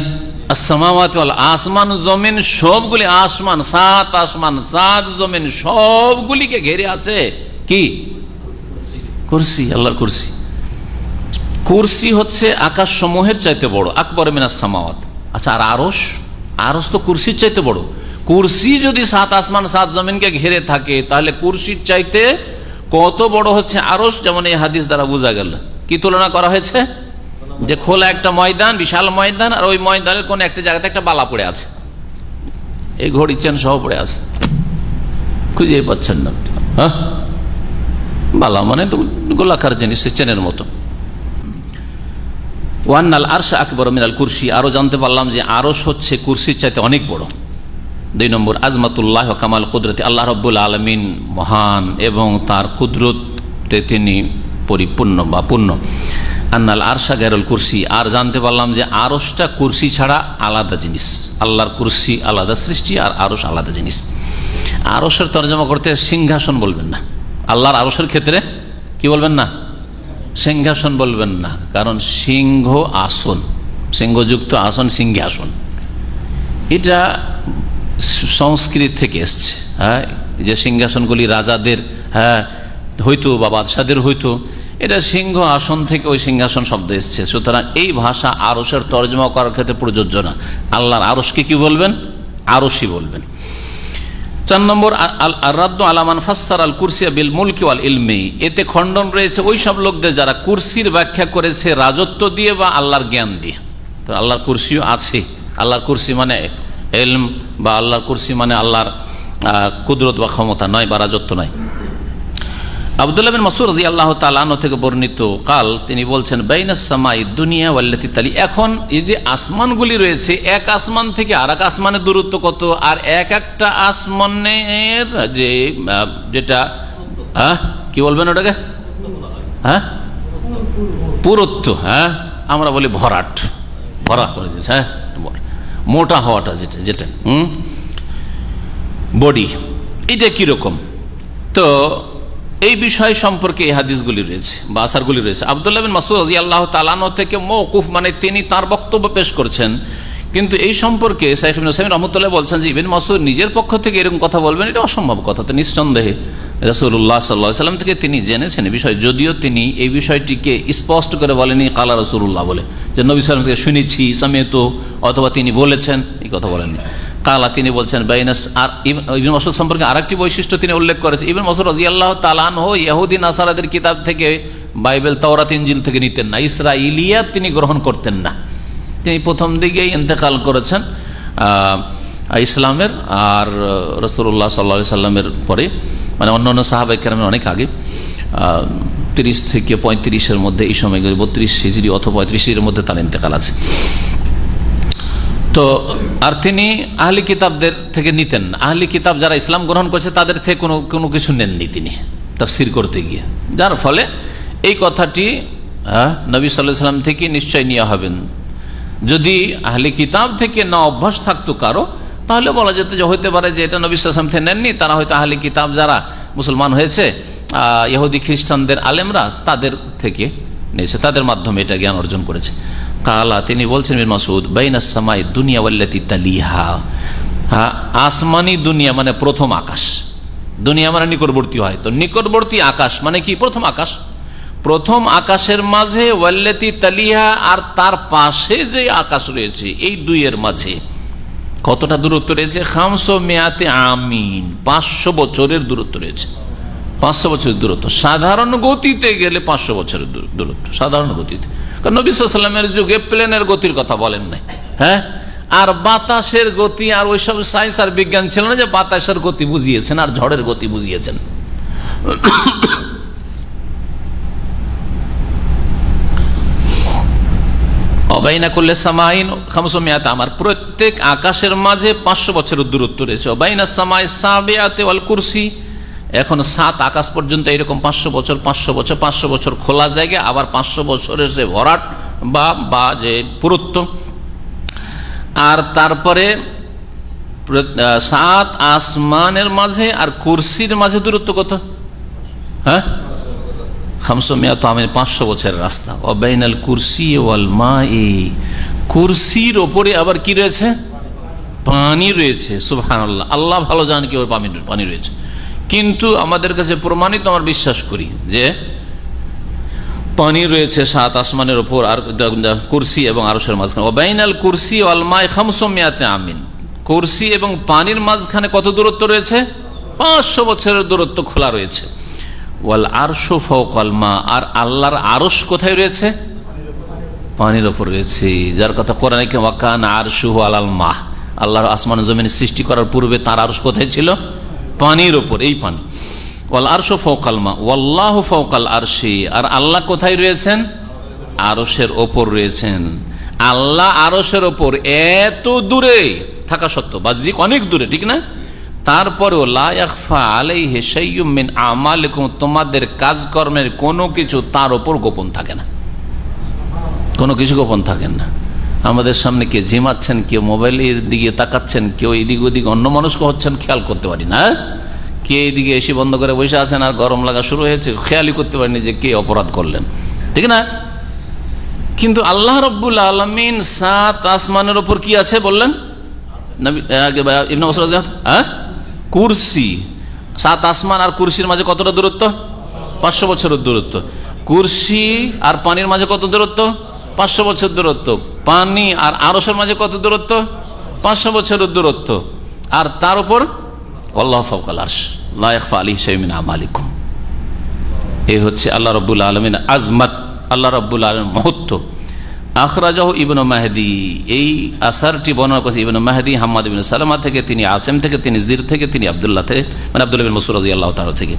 আসসামাওয়াত ওয়াল, আসমান জমিন সবগুলি, আসমান 7 আসমান 7 জমিন সবগুলিকে ঘিরে আছে কি? কুরসি, আল্লাহর কুরসি। কুরসি হচ্ছে আকাশ সমূহের চাইতে বড়, আকবার মিনাস সামাওয়াত। আচ্ছা, আর আরশ? আরশ তো কুরসির চাইতে বড়। কুরসি যদি 7 আসমান 7 জমিনকে ঘিরে থাকে, তাহলে কুরসির চাইতে কত বড় হচ্ছে আরশ? যেমন এই হাদিস দ্বারা বোঝা গেল। কি তুলনা করা হয়েছে? যে খোলা একটা ময়দান, বিশাল ময়দান, আর ওই ময়দানের কোন একটা জায়গাতে একটা বালা পড়ে আছে, এই ঘড়ি চেন সহ পড়ে আছে, খুঁজে পাচ্ছেন না। বালা মানে তো গোলাকার জিনিস, চেনের মতো। ওয়ান্নাল আরশ আকবার মিনাল কুরসি, আরো জানতে পারলাম যে আরশ হচ্ছে কুরসির চাইতে অনেক বড়। 2 নম্বর আজমাতুল্লাহ ওয়া কামাল কুদরতি, আল্লাহ রাব্বুল আলামিন মহান এবং তার কুদরতে তিনি পরিপূর্ণ বা পূর্ণ। আন্নাল আরশা গায়রুল কুরসি, আর জানতে পারলাম যে আরশটা কুরসি ছাড়া আলাদা জিনিস। আল্লাহর কুরসি আলাদা সৃষ্টি, আর আরশ আলাদা জিনিস। আরশের তর্জমা করতে সিংহাসন বলবেন না, আল্লাহর আরশের ক্ষেত্রে কি বলবেন না, সিংহাসন বলবেন না, কারণ সিংহ আসন, সিংহযুক্ত আসন সিংহাসন, এটা সংস্কৃত থেকে এসছে। হ্যাঁ, যে সিংহাসনগুলি রাজাদের হইতো বা বাদশাদের হইতো, এটা সিংহ আসন থেকে ওই সিংহাসন শব্দ এসছে। সুতরাং এই ভাষা আরশের তর্জমা করার ক্ষেত্রে প্রযোজ্য না। আল্লাহর আরশকে কি বলবেন, আরশই বলবেন। 4 নম্বর, আর-রাদ্দু আলা মান ফাসসারা আল কুরসিয়া বিল মুলকি ওয়াল ইলমি, এতে খণ্ডন রয়েছে ওই সব লোকদের যারা কুরসির ব্যাখ্যা করেছে রাজত্ব দিয়ে বা আল্লাহর জ্ঞান দিয়ে। তো আল্লাহর কুরসিও আছে, আল্লাহর কুরসি মানে ইলম বা আল্লাহর কুরসি মানে আল্লাহর কুদরত বা ক্ষমতা নয় বা রাজত্ব নয়। আব্দুল্লাহ বিন মাসউদ রাদিয়াল্লাহু তাআলা আনহু থেকে বর্ণিত, কাল তিনি বলছেন, বাইনাস সামাই দুনিয়া ওয়াল্লাতি তালি, এখন এই যে আসমানগুলি রয়েছে, এক আসমান থেকে আর এক আসমানের দূরত্ব কত, আর এক একটা আসমানের যে যেটা কি বলবেন ওটাকে, পুরুত্ব, আমরা বলি ভরাট, ভরা করে দিয়েছে, মোটা হওয়াটা যেটা যেটা বডি, এটা কিরকম। তো এই বিষয় সম্পর্কে এই হাদিসগুলি রয়েছে বা আসারগুলি রয়েছে। আব্দুল্লাহ বিন মাসউদ রাদিয়াল্লাহু তাআলা আনহু থেকে মওকুফ, মানে তিনি তার বক্তব্য পেশ করছেন, কিন্তু এই সম্পর্কে শাইখ ইবনে উসাইমিন রাহমাতুল্লাহ বলছেন যে ইবনে মাসউদ নিজের পক্ষ থেকে এরকম কথা বলবেন, এটা অসম্ভব কথা। তো নিঃসন্দেহে রাসূলুল্লাহ সাল্লাল্লাহু আলাইহি ওয়াসাল্লাম থেকে তিনি জেনেছেন এই বিষয়, যদিও তিনি এই বিষয়টিকে স্পষ্ট করে বলেনি কালা রাসূলুল্লাহ বলে, যে নবী সাল্লাল্লাহু আলাইহি ওয়াসাল্লাম থেকে শুনেছি সামিয়তু, অথবা তিনি বলেছেন, এই কথা বলেননি। কালা, তিনি বলছেন বাইনাস। আর ইবনে মাসউদ সম্পর্কে আরেকটি বৈশিষ্ট্য তিনি উল্লেখ করেছেন, ইবনে মাসউদ রাদিয়াল্লাহু তাআলা আনহু ইহুদি নাসারাদের কিতাব থেকে, বাইবেল তাওরাত ইনজিল থেকে নিতেন না, ইসরাইলিয়াত তিনি গ্রহণ করতেন না। তিনি প্রথম দিকেই ইন্তেকাল করেছেন ইসলামের, আর রাসূলুল্লাহ সাল্লাল্লাহু আলাইহি সাল্লামের পরে, মানে অন্যান্য সাহাবায়ে কেরামের অনেক আগে, 30 থেকে 35-এর মধ্যে, এই সময়গুলি 32 হিজরি অথবা 35 হিজরির মধ্যে তার ইন্তেকাল আছে। তো আর তিনি আহলি কিতাবদের থেকে নিতেন না, আহলি কিতাব যারা ইসলাম গ্রহণ করেছে তাদের থেকে কোনো কিছু নেননি তিনি তাফসীর করতে গিয়ে, যার ফলে এই কথাটি নবী সাল্লাল্লাহু আলাইহি ওয়াসাল্লাম থেকে নিশ্চয় নেওয়া হবেন। যদি আহলি কিতাব থেকে না অভ্যাস থাকতো কারো, তাহলে বলা যেত যে হইতে পারে যে এটা নবী সাল্লাল্লাহু আলাইহি ওয়াসাল্লাম থেকে নেননি, তারা হয়তো আহলি কিতাব যারা মুসলমান হয়েছে, ইহুদি খ্রিস্টানদের আলেমরা, তাদের থেকে নিয়েছে, তাদের মাধ্যমে এটা জ্ঞান অর্জন করেছে। কালা, তিনি বলছেন ইবনে মাসউদ, বাইনাস সামাই দুনিয়া ওয়াল্লাতি তালিহা, আসমানি দুনিয়া মানে প্রথম আকাশ, দুনিয়া মানে নিকটবর্তী হয়, তো নিকটবর্তী আকাশ মানে কি, প্রথম আকাশ, প্রথম আকাশের মাঝে ওয়াল্লাতি তালিহা, আর তার পাশে যে আকাশ রয়েছে, এই দুইয়ের মাঝে কতটা দূরত্ব রয়েছে, 500 আমিন, 500 বছরের দূরত্ব রয়েছে। 500 বছরের দূরত্ব, সাধারণ গতিতে গেলে 500 বছরের দূরত্ব, সাধারণ গতিতে। কারণ নবী সাল্লাল্লাহু আলাইহি ওয়াসাল্লামের যুগে প্লেনের গতির কথা বলেন নাই, আর বাতাসের গতি আর ওইসব সায়েন্স আর বিজ্ঞান ছিল না যে বাতাসের গতি বুঝিয়েছেন আর ঝড়ের গতি বুঝিয়েছেন। অবাইনা কুল্লি সামাইন 500 আমার, প্রত্যেক আকাশের মাঝে 500 বছরের দূরত্ব রয়েছে। অবাইনা সামাই সাবিয়াতি ওয়াল কুরসি, এখন 7 আকাশ পর্যন্ত এরকম 500 বছর 500 বছর 500 বছর খোলা জায়গা, আবার 500 বছরের যে ভরাট বা যে পুরুত্ব। আর তারপরে 7 আসমানের মাঝে আর কুরসির মাঝে দূরত্ব কত, 500 আমিন, 500 বছরের রাস্তা। অবাইনাল কুরসি ওয়াল মাই, কুরসির ওপরে আবার কি রয়েছে, পানি রয়েছে। সুবহানাল্লাহ, আল্লাহ ভালো জানেন কি ওর পানি রয়েছে, কিন্তু আমাদের কাছে প্রমাণিত, আমার বিশ্বাস করি যে পানি রয়েছে 7 আসমানের উপর আর কুরসি এবং আরশের মাঝখানে। ওয়াবাইনাল কুরসি ওয়াল মাই 500 আমিন, কুরসি এবং পানির মাঝখানে কত দূরত্ব রয়েছে, 500 বছরের দূরত্ব খোলা রয়েছে। ওয়াল আরশু ফাওকাল মা, আর আল্লাহর আরশ কোথায় রয়েছে, পানির উপর রয়েছে, যার কথা কোরআনে কি ওয়াকান আরশুহু আলাল মা, আল্লাহর আসমান জমিন সৃষ্টি করার পূর্বে তার আরশ কোথায় ছিল, পানির ওপর, এই পানি। ওয়াল আরশু ফাওকাল মা ওয়াল্লাহু ফাওকাল আরশি, আর আল্লাহ কোথায় রয়েছেন, আরশের ওপর রয়েছেন। আল্লাহ আরশের ওপর এত দূরে থাকা সত্ত্বেও, বাহ্যিক অনেক দূরে, ঠিক না, তারপরেও লা ইয়াখফা আলাইহি শাইয়ুম মিন আমালিকুম, তোমাদের কাজকর্মের কোনো কিছু তার উপর গোপন থাকে না, কোনো কিছু গোপন থাকেন না। আমাদের সামনে কে ঝিমাচ্ছেন, কেউ মোবাইলের দিকে তাকাচ্ছেন, কেউ এদিক ওদিক অন্যমনস্ক হচ্ছেন, খেয়াল করতে পারি না। কে এদিকে এসে বন্ধ করে বসে আছেন আর গরম লাগা শুরু হয়েছে, খেয়ালই করতে পারিনি যে কে অপরাধ করলেন, ঠিক না? কিন্তু আল্লাহ রাব্বুল আলামিন 7 আসমানের উপর কি আছে বললেন নবী ইবনে মাসউদ, কুরসি। 7 আসমান আর কুরসির মাঝে কতটা দূরত্ব? 500 বছরের দূরত্ব। কুরসি আর পানির মাঝে কত দূরত্ব? 500 বছর দূরত্ব। পানি আর আরশের মাঝে কত দূরত্ব? 500 বছরের দূরত্ব। আর তার উপর আল্লাহু ফাওকাল আরশ লা ইয়াখফা আলাইহি শাইউন মিন আমালিকুম। এই হচ্ছে আল্লাহ রাব্বুল আলামিন আজমত, আল্লাহ রাব্বুল আলামিন মহত্ব। আখরাজাহু ইবনু মাহদি, এই আসারটি বর্ণনা করেছে ইবনু মাহদি হাম্মাদ ইবনে সালামা থেকে, তিনি আসিম থেকে, তিনি জির থেকে, তিনি আব্দুল্লাহ থেকে, মানে আব্দুল্লাহ বিন মাসউদ রাদিয়াল্লাহু তাআলা থেকে।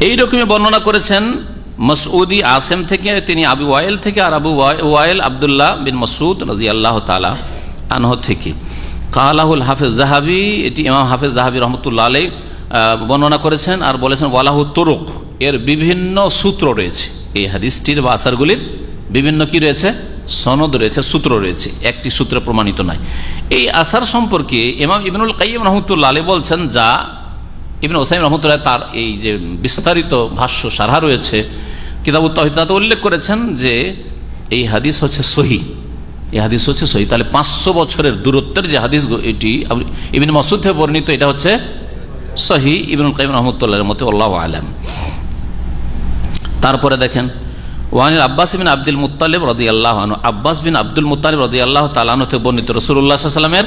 এই রকমই বর্ণনা করেছেন মাসউদি আসিম থেকে, তিনি আবু ওয়াইল থেকে, আর আবু ওয়াইল আব্দুল্লাহ বিন মাসউদ রাদিয়াল্লাহু তাআলা আনহু থেকে। কালাহুল হাফেজ যাহাবী, এটি ইমাম হাফেজ যাহাবী রাহমাতুল্লাহ আলাইহি বর্ণনা করেছেন আর বলেছেন ওয়ালাহু তুরুক, এর বিভিন্ন সূত্র রয়েছে। এই হাদিসটির বা আসারগুলির বিভিন্ন কি রয়েছে? সনদ রয়েছে, সূত্র রয়েছে, একটি সূত্রে প্রমাণিত নয়। এই আসার সম্পর্কে ইমাম ইবনুল কাইয়িম রাহমাতুল্লাহ আলাইহি বলছেন, যা ইবনে উসাইমিন রাহমাতুল্লাহ তার এই যে বিস্তারিত ভাষ্য সারহা রয়েছে কিতাবুত তাওহীদ, তাতে উল্লেখ করেছেন যে এই হাদিস হচ্ছে সহিহ, এই হাদিস হচ্ছে সহিহ। তাহলে 500 বছরের দূরত্বের যে হাদিস, এটি ইবনে মাসউদ থেকে বর্ণিত, এটা হচ্ছে সহিহ ইবনুল কাইয়িম রাহমাতুল্লাহর মতে, আল্লাহু আ'লাম। তারপরে দেখেন ওয়ানিল আব্বাস বিন আব্দুল মুত্তালিব রাদিয়াল্লাহু আনহু, আব্বাস বিন আব্দুল মুত্তালিব রাদিয়াল্লাহু তাআলা আনহু থেকে বর্ণিত, রাসূলুল্লাহ সাল্লাল্লাহু আলাইহি ওয়াসাল্লামের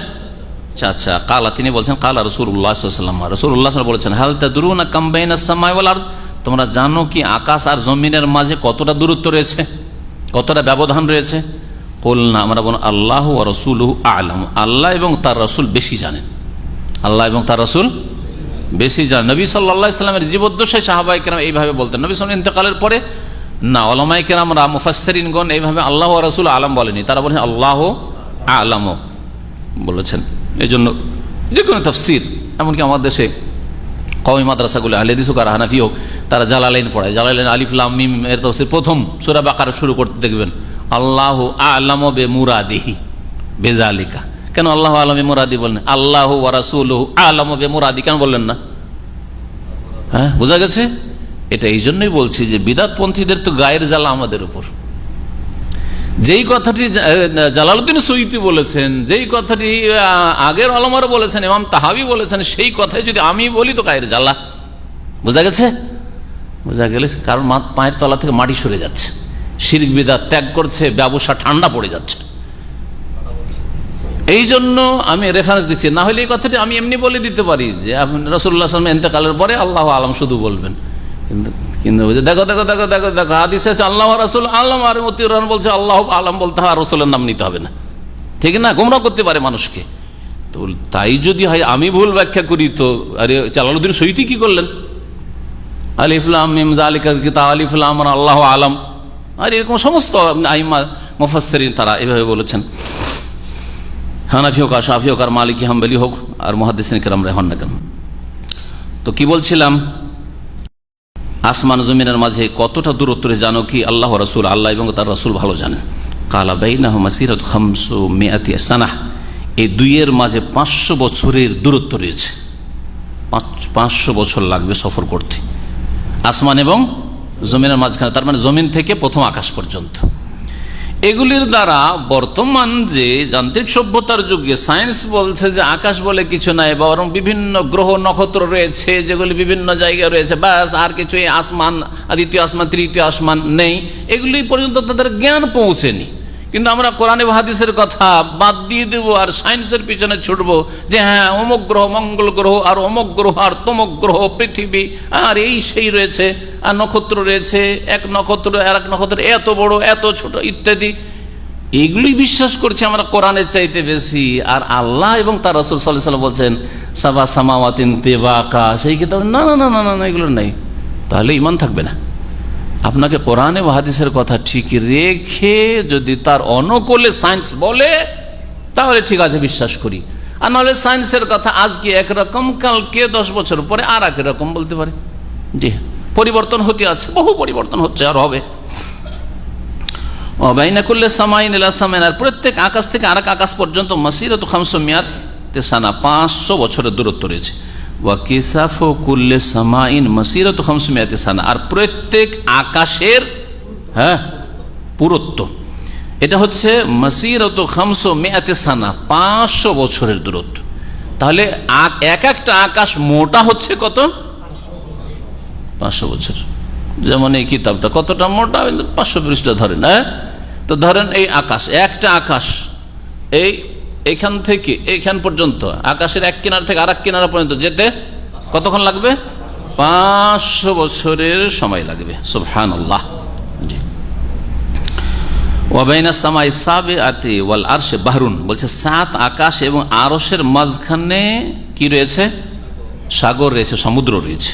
চাচা। কালা, তিনি বলছেন কালা রাসূলুল্লাহ সাল্লাল্লাহু আলাইহি ওয়াসাল্লাম, রাসূলুল্লাহ সাল্লাল্লাহু আলাইহি ওয়াসাল্লাম বলেছেন হাল তাদরুনা কাম বাইনাস সামাই ওয়াল আরদ, তোমরা জানো কি আকাশ আর জমিনের মাঝে কতটা দূরত্ব রয়েছে, কতটা ব্যবধান রয়েছে? কুলনা, আমরা বললাম আল্লাহু ওয়া রাসূলুহু আ'লাম, আল্লাহ এবং তার রাসূল বেশি জানেন, আল্লাহ এবং তার রাসূল বেশি জানেন। নবী সাল্লাল্লাহু আলাইহি ওয়াসাল্লামের জীবদ্দশায় সাহাবায়ে কেরাম এইভাবে বলতেন। নবী সাল্লাল্লাহু আলাইহি ওয়াসাল্লাম ইন্তেকালের পরে না, উলামায়ে কেরামরা মুফাসসিরিনগণ এইভাবে আল্লাহ ওয়া রাসূল আ'লাম বলেনি, তারা বলেন আল্লাহু আ'লাম বলেছেন। এই জন্য যে কোনো তাফসীর, এমনকি আমাদের দেশে কওমি মাদ্রাসাগুলো আহলে হাদিস হোক আর হানাফি হোক, তারা জালালাইন পড়ায়। জালালাইন আলিফ লাম মিম এর তাফসীর প্রথম সূরা বাকারা শুরু করতে দেখবেন আল্লাহু আ'লামু বিমুরাদিহি বিযালিকা। কেন আল্লাহু আ'লামু বিমুরাদি বললেন? আল্লাহু ওয়া রাসূলুহু আ'লামু বিমুরাদি কেন বললেন না? হ্যাঁ, বোঝা গেছে? এটা এই জন্যই বলছি যে বিদআতপন্থীদের তো গায়ের জ্বালা আমাদের উপর। যেই কথাটি জালালউদ্দিন সুয়ুতী বলেছেন, যেই কথাটি আগের ওলামারা বলেছেন, ইমাম তাহাবী বলেছেন, সেই কথাই যদি আমি বলি তো গায়ের জ্বালা। বোঝা গেছে? বোঝা গেলে কারণ পায়ের তলা থেকে মাটি সরে যাচ্ছে, শিরক বিদআত ত্যাগ করছে, ব্যবসা ঠান্ডা পড়ে যাচ্ছে। এই জন্য আমি রেফারেন্স দিচ্ছি, না হলে এই কথাটি আমি এমনি বলে দিতে পারি যে আপনি রাসূলুল্লাহ সাল্লাল্লাহু আলাইহি ওয়াসাল্লাম ইন্তেকালের পরে আল্লাহু আ'লাম শুধু বলবেন, কিন্তু দেখো দেখো দেখো দেখো দেখো হাদিসে আছে আল্লাহ রাসূল আ'লাম, আর মতিউর রহমান বলছে আল্লাহু আ'লাম বলতে হবে, আর রাসূলের নাম নিতে হবে না, ঠিক না? গোমরাহ করতে পারে মানুষকে। তো তাই যদি হয় আমি ভুল ব্যাখ্যা করি, তো আরে জালালউদ্দিন সুয়ুতী কি করলেন? আলিফ লাম মিম যালিকাল কিতাব, আলিফ লাম আর আল্লাহু আ'লাম, আর এরকম সমস্ত আইম্মা মুফাসসিরিন তারা এভাবে বলেছেন। হানাফি হোক আর শাফি হোক আর মালিকি হাম্বলি হোক আর মুহাদ্দিসিন কেরামরা হন না কেন। তো কি বলছিলাম, আসমান জমিনের মাঝে কতটা দূরত্ব জানো কি? আল্লাহ রাসূল, আল্লাহ এবং তার রাসূল ভালো জানেন। কালা বাইনাহুমা মাসিরাতু 500 সানাহ, এই দুইয়ের মাঝে 500 বছরের দূরত্ব রয়েছে। 500 বছর লাগবে সফর করতে আসমান এবং জমিনের মাঝখানে, তার মানে জমিন থেকে প্রথম আকাশ পর্যন্ত। এগুলির দ্বারা বর্তমান যে যান্ত্রিক সভ্যতার যুগে সায়েন্স বলছে যে আকাশ বলে কিছু নাই, বরং বিভিন্ন গ্রহ নক্ষত্র রয়েছে যেগুলি বিভিন্ন জায়গায় রয়েছে, ব্যাস আর কিছু, এই আসমান, দ্বিতীয় আসমান, তৃতীয় আসমান নেই, এগুলি পর্যন্ত তাদের জ্ঞান পৌঁছেনি। কিন্তু আমরা কোরআনে হাদিসের কথা বাদ দিয়ে দেব আর সায়েন্সের পিছনে ছুটবো যে হ্যাঁ অমুক গ্রহ মঙ্গল গ্রহ, আর অমুক গ্রহ আর তমুক গ্রহ পৃথিবী, আর এই সেই রয়েছে, আর নক্ষত্র রয়েছে, এক নক্ষত্র আর এক নক্ষত্র এত বড় এত ছোট ইত্যাদি। এগুলি বিশ্বাস করছি আমরা কোরআনের চাইতে বেশি। আর আল্লাহ এবং তার রাসূল সাল্লাল্লাহু আলাইহি ওয়াসাল্লাম বলছেন সাবা সামাওয়াতিন তিবাকা, সেই কিতাব না না না না না এগুলো নেই, তাহলে ঈমান থাকবে না। আপনাকে কোরআনে ও হাদিসের কথা ঠিক রেখে যদি তার অনুকূলে সায়েন্স বলে তাহলে ঠিক আছে বিশ্বাস করি, আর নাহলে সায়েন্সের কথা আজকে একরকম, কালকে 10 বছর পরে আর এক রকম বলতে পারে। জি, পরিবর্তন হতে আছে, বহু পরিবর্তন হচ্ছে আর হবে। ওয়াবাইনা কুল্লি সামাইন ইলা সামাইন, আর প্রত্যেক আকাশ থেকে আরেক আকাশ পর্যন্ত মাসিরাতু 500 সানা, 500 বছরের দূরত্ব রয়েছে। ওয়া কিসাফু কুল্লি সামাইন মাসিরাতু 500 সানা, আর প্রত্যেক আকাশের পুরুত্ব, এটা হচ্ছে মাসিরাতু 500 সানা, 500 বছরের দূরত্ব। তাহলে এক একটা আকাশ মোটা হচ্ছে কত? 500 বছর। যেমন এই কিতাবটা কতটা মোটা, 500 পৃষ্ঠা ধরেন। তো ধরেন এই আকাশ, একটা আকাশ এইখান থেকে এইখান পর্যন্ত, আকাশের এক কিনারা থেকে আরেক কিনারা পর্যন্ত যেতে কতক্ষণ লাগবে? 500 বছরের সময় লাগবে। সুবহানাল্লাহ। ওয়াবাইনা সামাই সাবিআতি ওয়াল আরশি বাহরুন, বলছে 7 আকাশ এবং আরশের মাঝখানে কি রয়েছে? সাগর রয়েছে, সমুদ্র রয়েছে।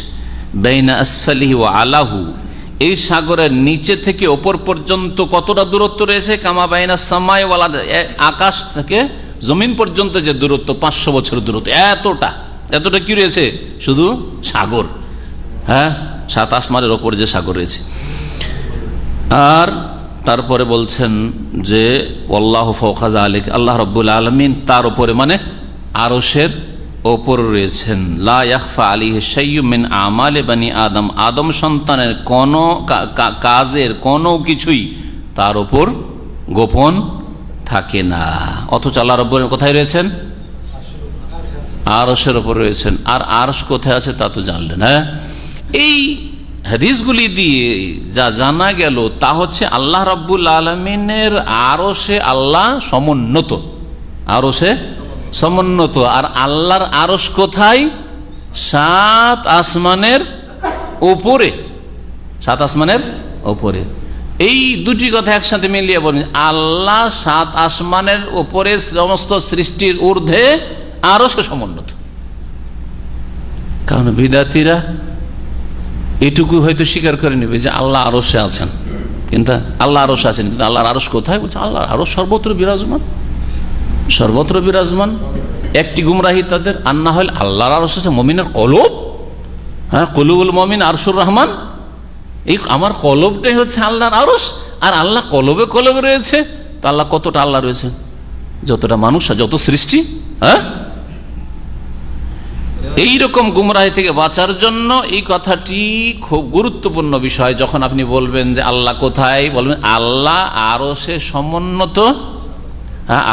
বাইনা আসফালিহি ওয়া আলাহু, এই সাগরের নিচে থেকে ওপর পর্যন্ত কতটা দূরত্ব রয়েছে? কামা বাইনা সামাই ওয়াল আরশ, আকাশ থেকে জমিন পর্যন্ত যে দূরত্ব 500 বছর দূরত্ব, এতটা কি রয়েছে? শুধু সাগর। 7 আসমানের ওপর যে সাগর রয়েছে। আর তারপরে বলছেন যে আল্লাহু ফাওকা যালিক, আল্লাহ রাব্বুল আলামিন তার উপরে মানে আরশের ওপর রয়েছেন। লা ইয়াখফা আলাইহি শাইয়্যুম মিন আমালি বানি আদম, আদম সন্তানের কোন কাজের কোনো কিছুই তার উপর গোপন থাকে না। অথচ আল্লাহ রাব্বুল আলামিন কোথায় রয়েছেন? আরশের ওপর রয়েছেন। আর আরশ কোথায় আছে তা তো জানলেন। এই হাদিসগুলি দিয়ে যা জানা গেল তা হচ্ছে আল্লাহ রাব্বুল আলামিনের আরশে আল্লাহ সমুন্নত, আরশে সমুন্নত। আর আল্লাহর আরশ কোথায়? 7 আসমানের উপরে, 7 আসমানের উপরে। এই দুটি কথা একসাথে মিলিয়ে বলেন, আল্লাহ 7 আসমানের উপরে, সমস্ত সৃষ্টির ঊর্ধ্বে আরশে সমুন্নত। কারণ বিদাতীরা এটুকু হয়তো স্বীকার করে নেবে যে আল্লাহ আরশে আছেন, কিন্তু আল্লাহ আরশে আছেন, কিন্তু আল্লাহর আরশ কোথায়? বলছে আল্লাহর আরশ সর্বত্র বিরাজমান, সর্বত্র বিরাজমান। একটি গুমরাহি তাদের। আর না হলে আল্লাহর আরশ আছে মুমিনের কলব। কলুবুল মুমিন আরশুর রহমান, এই আমার কলবটাই হচ্ছে আল্লাহর আরশ। আর আল্লাহ কলবে কলবে রয়েছে, তো আল্লাহ কতটা আল্লাহ রয়েছে? যতটা মানুষ আর যত সৃষ্টি। এইরকম গুমরাহি থেকে বাঁচার জন্য এই কথাটি খুব গুরুত্বপূর্ণ বিষয়। যখন আপনি বলবেন যে আল্লাহ কোথায়, বলবেন আল্লাহ আরশে সমুন্নত,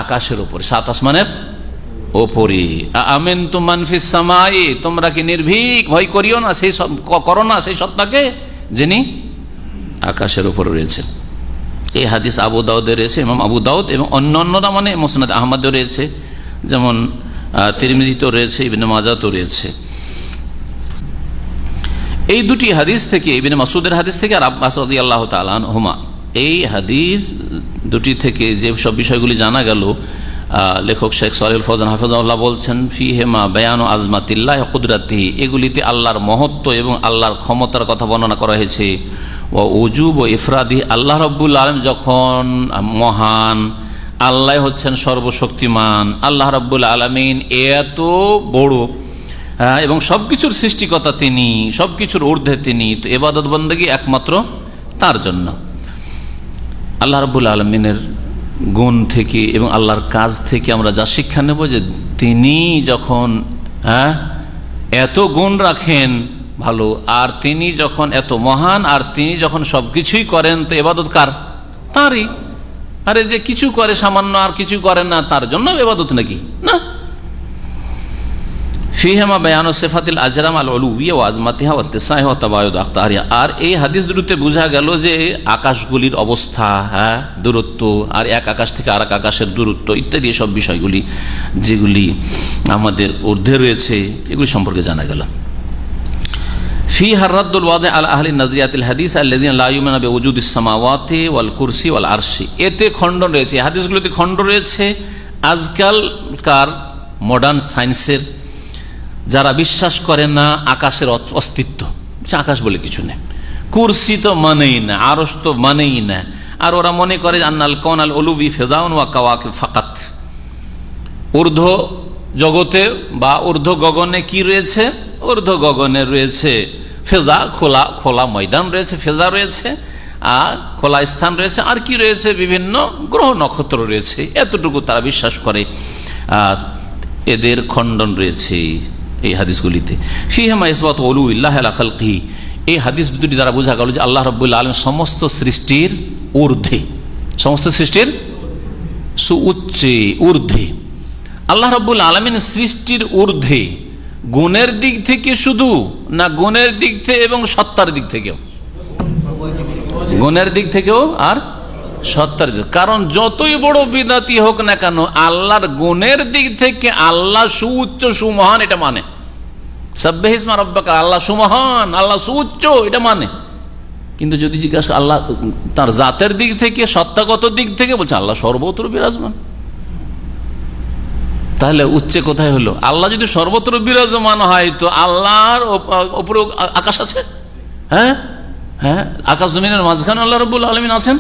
আকাশের উপরে, 7 আসমানের ওপরে। আমিনতুম মান ফিস সামাই, তোমরা কি নির্ভীক, ভয় করিও না, সেই করো না সেই সত্তাকে যিনি আকাশের উপরে রয়েছেন। এই হাদিস আবু দাউদে রয়েছে, ইমাম আবু দাউদ এবং অন্যান্যরা মানে মুসনাদ আহমদে রয়েছে, যেমন তিরমিজিতে রয়েছে, ইবনে মাজাহতে রয়েছে। এই দুটি হাদিস থেকে, ইবনে মাসউদের হাদিস থেকে আর আব্বাস রাদিয়াল্লাহু তাআলা আনহুমা, এই হাদিস দুটি থেকে যে সব বিষয়গুলি জানা গেল, লেখক শেখ সালেহুল ফওজান হাফিজাহুল্লাহ বলছেন ফিহিমা বায়ানু আজমাতিল্লাহি ওয়া কুদরাতিহি, এগুলিতে আল্লাহর মহত্ব এবং আল্লাহর ক্ষমতার কথা বর্ণনা করা হয়েছে। ওয়া উজুব ও ইফরাদি, আল্লাহ রাব্বুল আলামিন যখন মহান, আল্লাহ হচ্ছেন সর্বশক্তিমান, আল্লাহ রাব্বুল আলামিন এত বড় এবং সবকিছুর সৃষ্টিকর্তা তিনি, সবকিছুর ঊর্ধ্বে তিনি, তো ইবাদত বন্দেগী একমাত্র তার জন্য। আল্লাহ রাব্বুল আলামিনের গুণ থেকে এবং আল্লাহর কাজ থেকে আমরা যা শিক্ষা নেব যে তিনি যখন এত গুণ রাখেন ভালো, আর তিনি যখন এত মহান, আর তিনি যখন সবকিছুই করেন, তো ইবাদত কার? তারই। আরে যে কিছু করে সামান্য আর কিছু করেন না, তার জন্য ইবাদত নাকি? না। ফিহিমা বায়ানু সিফাতিল আজরাম আল উলুহিয়া ওয়া আজমাতিহা ওয়া ইত্তিসাইহা ওয়া তাবায়ুদ আখতারিহা। আর এই হাদিস দুটোতে বোঝা গেল যে আকাশগুলির অবস্থা, দূরত্ব, আর এক আকাশ থেকে আরেক আকাশের দূরত্ব ইত্যাদি সব বিষয়গুলি যেগুলি আমাদের ঊর্ধ্বে রয়েছে, এগুলি সম্পর্কে জানা গেল। ফিহা রাদ্দুল ওয়াদি আলা আহলি নাযরিয়াতিল হাদিস আল্লাযিনা লা ইউমিনুনা বিউজুদিস সামাওয়াতি ওয়াল কুরসি ওয়াল আরশি, এতে খণ্ডন রয়েছে, হাদিসগুলোতে খণ্ডন রয়েছে আজকালকার মডার্ন সায়েন্সের যারা বিশ্বাস করে না আকাশের অস্তিত্ব, আকাশ বলে কিছু নেই, কুরসি তো মানেই না, আরশ তো মানেই না। আর ওরা মনে করে আন্নাল কাউনাল উলুবি ফিদাউন ওয়া কাওয়াকিব ফাকাত, ঊর্ধ্ব জগতে বা ঊর্ধ্ব গগনে কি রয়েছে? ঊর্ধ্ব গগনে রয়েছে ফেজা, খোলা খোলা ময়দান রয়েছে, ফেজা রয়েছে, আর খোলা স্থান রয়েছে, আর কি রয়েছে? বিভিন্ন গ্রহ নক্ষত্র রয়েছে। এতটুকু তারা বিশ্বাস করে। এদের খণ্ডন রয়েছে এই হাদিসগুলিতে। ফিহিমা ইসবাত উলুইল্লাহি আলা খালকিহি, এই হাদিস দুটি দ্বারা বোঝা গেল যে আল্লাহ রাব্বুল আলামিন সমস্ত সৃষ্টির ঊর্ধ্বে, সমস্ত সৃষ্টির সুউচ্চে, ঊর্ধ্বে। আল্লাহ রাব্বুল আলামিন সৃষ্টির ঊর্ধ্বে গুণের দিক থেকে শুধু, না গুণের দিক থেকে এবং সত্তার দিক থেকেও? গুণের দিক থেকেও আর সত্তার দিক। কারণ যতই বড় বিদাতি হোক না কেন, আল্লাহর গুণের দিক থেকে আল্লাহ সুউচ্চ সুমহান, এটা মানে। সাব্বিহ ইসমা রাব্বাকা, আল্লাহ সুমহান, আল্লাহ সুউচ্চ, এটা মানে। কিন্তু যদি জিজ্ঞাসা আল্লাহ তার জাতের দিক থেকে, সত্তাগত দিক থেকে, বলছে আল্লাহ সর্বত্র বিরাজমান। তাহলে উচ্চে কোথায় হলো? আল্লাহ যদি সর্বত্র বিরাজমান হয় তো আল্লাহর উপরে আকাশ আছে? হ্যাঁ হ্যাঁ, আকাশ জমিনের মাঝখানে আল্লাহ রাব্বুল আলামিন আছেন,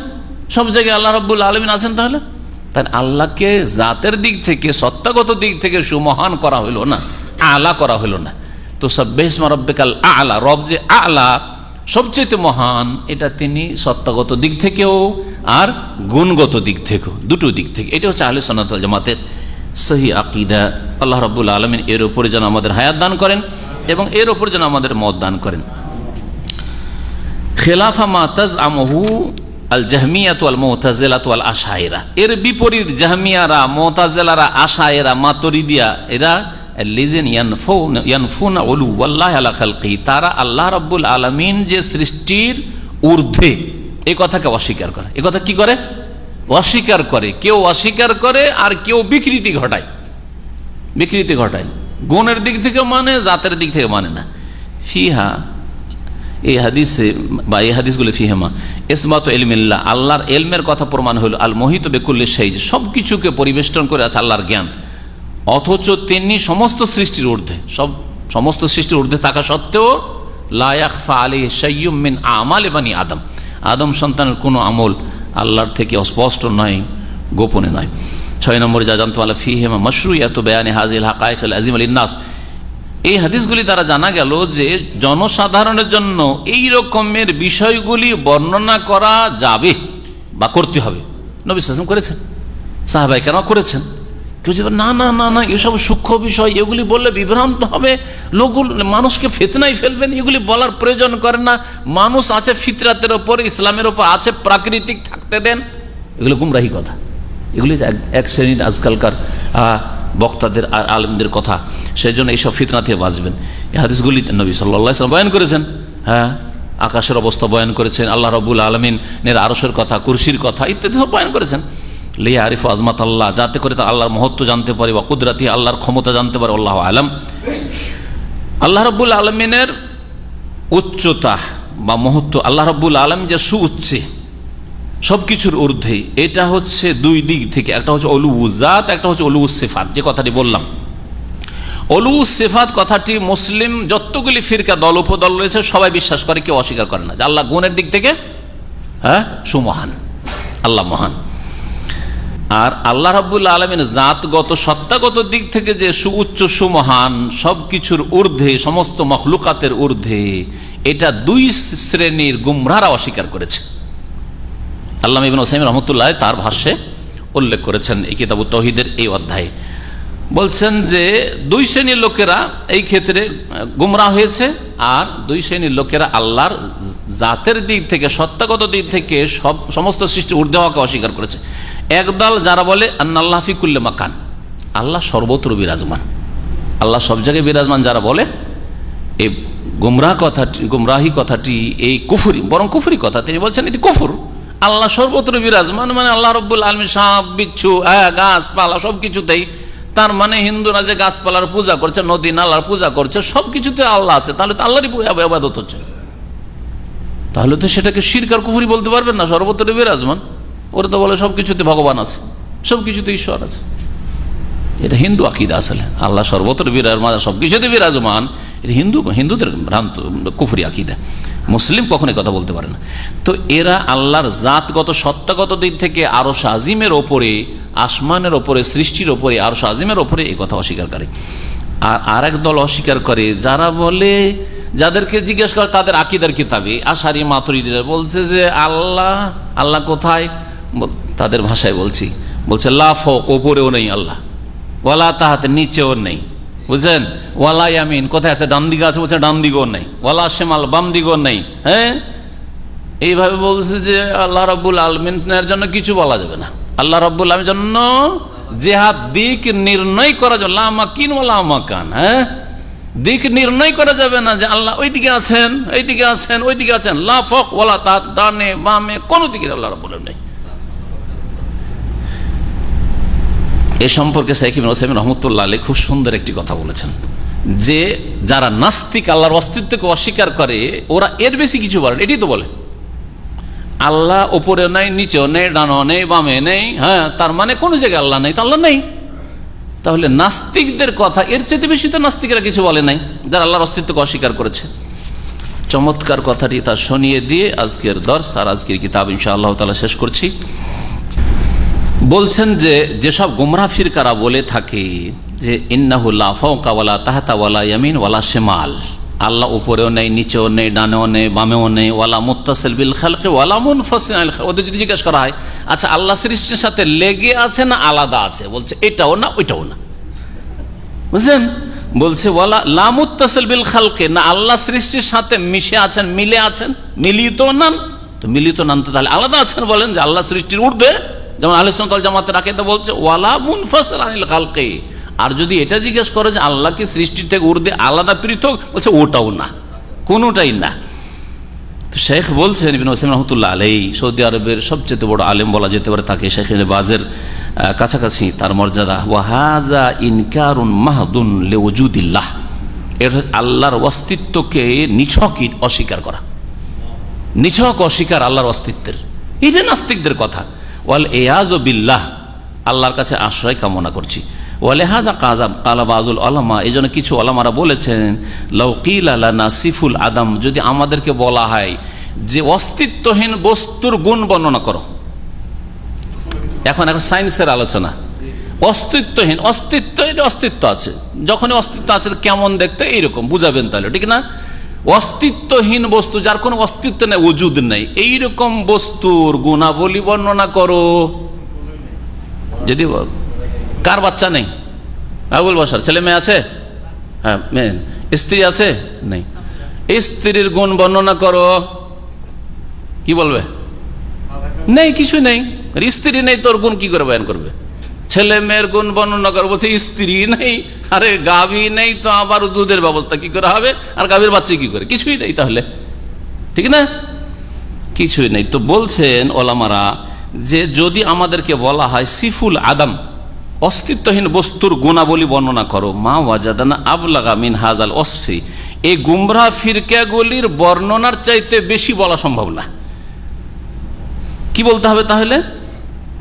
সব জায়গায় আল্লাহ রাব্বুল আলামিন আছেন। তাহলে আল্লাহকে জাতের দিক থেকে, সত্তাগত দিক থেকে সুমহান করা হইল না, আলা করা হইল না। তো সাব্বিহ ইসমা রাব্বিকাল আলা, রব যে আলা, সবচেয়ে মহান, এটা তিনি সত্তাগত দিক থেকেও আর গুণগত দিক থেকেও, দুটো দিক থেকে। এটা হচ্ছে আহলে সুন্নাত ওয়াল জামাতের সহি আকিদা। আল্লাহ রাব্বুল আলামিন এর উপরে যেন আমাদের হায়াত দান করেন এবং এর উপরে যেন আমাদের মত দান করেন। খেলাফা মা তাজআমুহু আল জাহমিয়াতু ওয়াল মুতাজিলাতু ওয়াল আশাইরা, এর বিপরীত জাহমিয়ারা, মুতাজিলারা, আশাইরা, মাতুরিদিয়া, এরা লিজেন ইয়ানফুনা উলুওয়াল্লাহি আলা খালকিহি, তারা আল্লাহ রাব্বুল আলামিন যে সৃষ্টির ঊর্ধ্বে, এই কথাকে অস্বীকার করে। এই কথা কি করে? অস্বীকার করে। কেউ অস্বীকার করে আর কেউ বিকৃতি ঘটায়, বিকৃতি ঘটায়। গুণের দিক থেকে মানে, জাতের দিক থেকে মানে না। ফিহা, এই হাদিসে বা এই হাদিসগুলো ফিহেমা ইসবাতু ইলমিল্লাহ, আল্লাহর এলমের কথা প্রমাণ হলো। আল মুহিত বিকুল্লি শাই, সব কিছুকে পরিবেষ্টন করে আছে আল্লাহর জ্ঞান, অথচ তিনি সমস্ত সৃষ্টির ঊর্ধ্বে, সমস্ত সৃষ্টির ঊর্ধ্বে থাকা সত্ত্বেও লা ইয়াখফা আলাইহি শাইয়ুম মিন আমালি বানি আদম, আদম সন্তানের কোনো আমল আল্লাহর থেকে অস্পষ্ট নয়, গোপনে নয়। 6 নম্বরে যা জানতে পারলাম, ফিহিমা মাশরুইয়াতু বায়ানি হাযিল হাকাইকিল আযীমা লিন-নাস, এই হাদিসগুলি দ্বারা জানা গেল যে জনসাধারণের জন্য এই রকমের বিষয়গুলি বর্ণনা করা যাবে বা করতে হবে। নবী সাল্লাল্লাহু আলাইহি ওয়াসাল্লাম করেছেন, সাহাবায়ে কেরাম করেছেন। কেউ যে না না না না এসব সূক্ষ্ম বিষয়, এগুলি বললে বিভ্রান্ত হবে, লোকগুলো মানুষকে ফিতনায় ফেলবেন, এগুলি বলার প্রয়োজন করে না। মানুষ আছে ফিতরাতের ওপর, ইসলামের ওপর আছে, প্রাকৃতিক থাকতে দেন। এগুলো গুমরাহি কথা, এগুলি এক শ্রেণীর আজকালকার বক্তাদের আর আলেমদের কথা। সেই জন্য এইসব ফিতনা থেকে বাঁচবেন। এই হাদিসগুলি নবী সাল্লাল্লাহু আলাইহি ওয়াসাল্লাম বয়ান করেছেন। হ্যাঁ, আকাশের অবস্থা বয়ান করেছেন, আল্লাহ রাব্বুল আলামিনের আরশের কথা, কুরসির কথা ইত্যাদি সব বয়ান করেছেন। লিয়া আরিফু আজমাত আল্লাহ, যাতে করে তা আল্লাহর মহত্ব জানতে পারে, ওয়া কুদরাতি, আল্লাহর ক্ষমতা জানতে পারে। আল্লাহু আলাম, আল্লাহ রাব্বুল আলামিনের উচ্চতা বা মহত্ব, আল্লাহ রাব্বুল আলামিন যে সুউচ্চে, সবকিছুর ঊর্ধ্বে, এটা হচ্ছে দুই দিক থেকে। একটা হচ্ছে উলুউজাত, একটা হচ্ছে উলুউসিফাত। যে কথাটি বললাম, উলুউসিফাত কথাটি মুসলিম যতগুলি ফিরকা, দল উপদল রয়েছে, সবাই বিশ্বাস করে, কেউ অস্বীকার করে না যে আল্লাহ গুণের দিক থেকে সুমহান, আল্লাহ মহান। আর আল্লাহ রাব্বুল আলামিন জাতগত, সত্তাগত দিক থেকে যে সুউচ্চ সুমহান, সবকিছুর ঊর্ধ্বে, সমস্ত মখলুকাতের ঊর্ধ্বে, এটা দুই শ্রেণীর গুমরাহরা অস্বীকার করেছে। আল্লামা ইবনে উসাইমিন রাহমাতুল্লাহ তার ভাষ্যে উল্লেখ করেছেন এই কিতাবুত তাওহীদের এই অধ্যায়ে। বলছেন যে দুই শ্রেণীর লোকেরা এই ক্ষেত্রে গুমরাহ হয়েছে, আর দুই শ্রেণীর লোকেরা আল্লাহর জাতের দিক থেকে, সত্তাগত দিক থেকে সমস্ত সৃষ্টি ঊর্ধ্বে হওয়াকে অস্বীকার করেছে। একদল যারা বলে আন্নাল্লাহ ফি কুল্লি মাকান, আল্লাহ সর্বত্র বিরাজমান, আল্লাহ সব জায়গায় বিরাজমান, যারা বলে এই গুমরাহি কথাটি এই কুফরি, বরং কুফরি কথা। তিনি বলছেন এটি কুফর। আল্লাহ সর্বত্র বিরাজমান মানে আল্লাহ রাব্বুল আলামিন সাপ, বিচ্ছু, গাছপালা সবকিছুতেই। তার মানে হিন্দুরা যে গাছপালার পূজা করছে, নদী নালার পূজা করছে, সবকিছুতে আল্লাহ আছে, তাহলে তো আল্লাহরই ইবাদত হচ্ছে। তাহলে তো সেটাকে শিরক আর কুফরি বলতে পারবেন না, সর্বত্র বিরাজমান। ওরা তো বলে সবকিছুতে ভগবান আছে, সবকিছুতে ঈশ্বর আছে। এটা হিন্দু আকীদা। আসলে আল্লাহ সর্বত্র বিরাজমান, সবকিছুতে বিরাজমান, এটা হিন্দুদের ভ্রান্ত কুফরি আকীদা। মুসলিম কখনোই কথা বলতে পারে না। তো এরা আল্লাহর জাতগত, সত্তাগত দিক থেকে আরশ আজিমের ওপরে আসমানের ওপরে, সৃষ্টির ওপরে, আরশ আজিমের ওপরে, এই কথা অস্বীকার করে। আর আরেক দল অস্বীকার করে যারা বলে, যাদেরকে জিজ্ঞেস করে তাদের আকীদার কিতাবে, আশারি মাতুরিদীরা বলছে যে আল্লাহ, আল্লাহ কোথায়, তাদের ভাষায় বলছে লা ফওক, ওপরেও নেই আল্লাহ, ওয়ালা তাহাতে, নিচেও নেই, বুঝছেন, ওয়ালা ইয়ামিন, কোথায় আছে, ডান দিকে আছে, বলছে ডান দিকেও নেই, ওয়ালা শিমাল, বাম দিকেও নেই। হ্যাঁ, এইভাবে বলছে যে আল্লাহ রাব্বুল আলামিনের জন্য কিছু বলা যাবে না, আল্লাহ রাব্বুল আলামিনের জন্য জেহাদ, দিক নির্ণয় করা যাবে, লা মাকিন ওয়ালা মাকান। হ্যাঁ, দিক নির্ণয় করা যাবে না যে আল্লাহ ওইদিকে আছেন, এইদিকে আছেন, ওইদিকে আছেন, লা ফওক ওয়ালা তাহাত, ডানে বামে কোনো দিকে আল্লাহ রাব্বুল আলামিন নেই। এ সম্পর্কে শাইখ ইবনে উসাইমিন রাহমাতুল্লাহ আলাইহি খুব সুন্দর একটি কথা বলেছেন, যে যারা নাস্তিক, আল্লাহর অস্তিত্বকে অস্বীকার করে, ওরা এর বেশি কিছু বলেন, এটি তো বলে আল্লাহ ওপরে নেই, নিচেও নেই, ডানো নেই, বামে নেই। হ্যাঁ, তার মানে কোন জায়গায় আল্লাহ নেই, তো আল্লাহ নেই। তাহলে নাস্তিকদের কথা এর চেয়ে বেশি তো নাস্তিকরা কিছু বলে নাই, যারা আল্লাহর অস্তিত্বকে অস্বীকার করেছে। চমৎকার কথাটি তা শুনিয়ে দিয়ে আজকের দর্স আর আজকের কিতাব ইনশাআল্লাহ তাআলা শেষ করছি। বলছেন যে যেসব গুমরাহ ফিরকারা বলে থাকে যে ইন্নাহু লা ফাওকা ওয়ালা তাহতা ওয়ালা ইয়ামিন ওয়ালা শিমাল, আল্লাহ উপরেও নেই, নিচেও নেই, ডানেও নেই, বামেও নেই, ওয়ালা মুত্তাসিল বিল খালকি ওয়ালা মুনফাসিল আনিল খালক। ওদের যদি জিজ্ঞেস করা হয় আচ্ছা আল্লাহ সৃষ্টির সাথে লেগে আছে না আলাদা আছে, বলছে এটাও না ওইটাও না, বুঝলেন। বলছে ওয়ালা লা মুত্তাসিল বিল খালকি, না আল্লাহ সৃষ্টির সাথে মিশে আছেন, মিলে আছেন, মিলিত নান, তো মিলিত নান তো তাহলে আলাদা আছেন, বলেন যে আল্লাহ সৃষ্টির ঊর্ধ্বে, যেমন আহলে সুন্নাত ওয়াল জামাতের আকীদা বলছে ওয়ালা মুনফাসিল আনিল খালকি। আর যদি এটা জিজ্ঞেস করে যে আল্লাহ কি সৃষ্টির থেকে ঊর্ধ্বে আলাদা পৃথক, বলছে ওটাও না, কোনোটাই না। তো শেখ বলছেন ইবনে উসাইমিন রাহমাতুল্লাহ আলাইহি, সৌদি আরবের সবচেয়ে বড় আলেম বলা যেতে পারে তাকে, শেখ ইবনে বাজের কাছাকাছি তার মর্যাদা। ওয়া হাযা ইনকারুন মাহদুন লিওজুদিল্লাহ, এর আল্লাহর অস্তিত্বকে নিছক অস্বীকার করা, নিছক অস্বীকার আল্লাহর অস্তিত্বের, এই যে নাস্তিকদের কথা। ওয়াল ইয়াযু বিল্লাহ, আল্লাহর কাছে আশ্রয় কামনা করছি। ওয়ালিহাযা কালা বাযুল উলামা, এই জন্য কিছু ওলামারা বলেছেন লাউ কিলা লানা সিফুল আদম, যদি আমাদেরকে বলা হয় যে অস্তিত্বহীন বস্তুর গুণ বর্ণনা করো, এখন সায়েন্সের আলোচনা, অস্তিত্বহীন, অস্তিত্ব, এটা অস্তিত্ব আছে, যখন অস্তিত্ব আছে কেমন দেখতে এইরকম বুঝাবেন, তাহলে ঠিক না। অস্তিত্বহীন বস্তু, যার কোনো অস্তিত্ব নেই, ওজুদ নেই, এইরকম বস্তুর গুণাবলী বর্ণনা করো। যদি কার বাচ্চা নেই, আবুল বাশার ছেলে মেয়ে আছে, হ্যাঁ মেয়ে, স্ত্রী আছে, নেই, স্ত্রীর গুণ বর্ণনা করো, কি বলবে, নেই, কিছু নেই, স্ত্রী নেই, তোর গুণ কি করে বয়ান করবে। ছেলে মেয়ের গুণ বর্ণনা করো, বলছে স্ত্রী নেই, আরে গাভী নেই, তো আবার দুধের ব্যবস্থা কি করে হবে, আর গাভীর বাচ্চা কি করে, কিছুই নেই, তাহলে ঠিক না, কিছুই নেই। তো বলছেন ওলামারা যে যদি আমাদেরকে বলা হয় সিফুল আদম, অস্তিত্বহীন বস্তুর গুণাবলী বর্ণনা করো, মা ওয়াজাদানা আবলাগা মিন হাজাল ওয়াসফি, এই গুমরাহ ফিরকাগুলির বর্ণনার চাইতে বেশি বলা সম্ভব না। কি বলতে হবে তাহলে,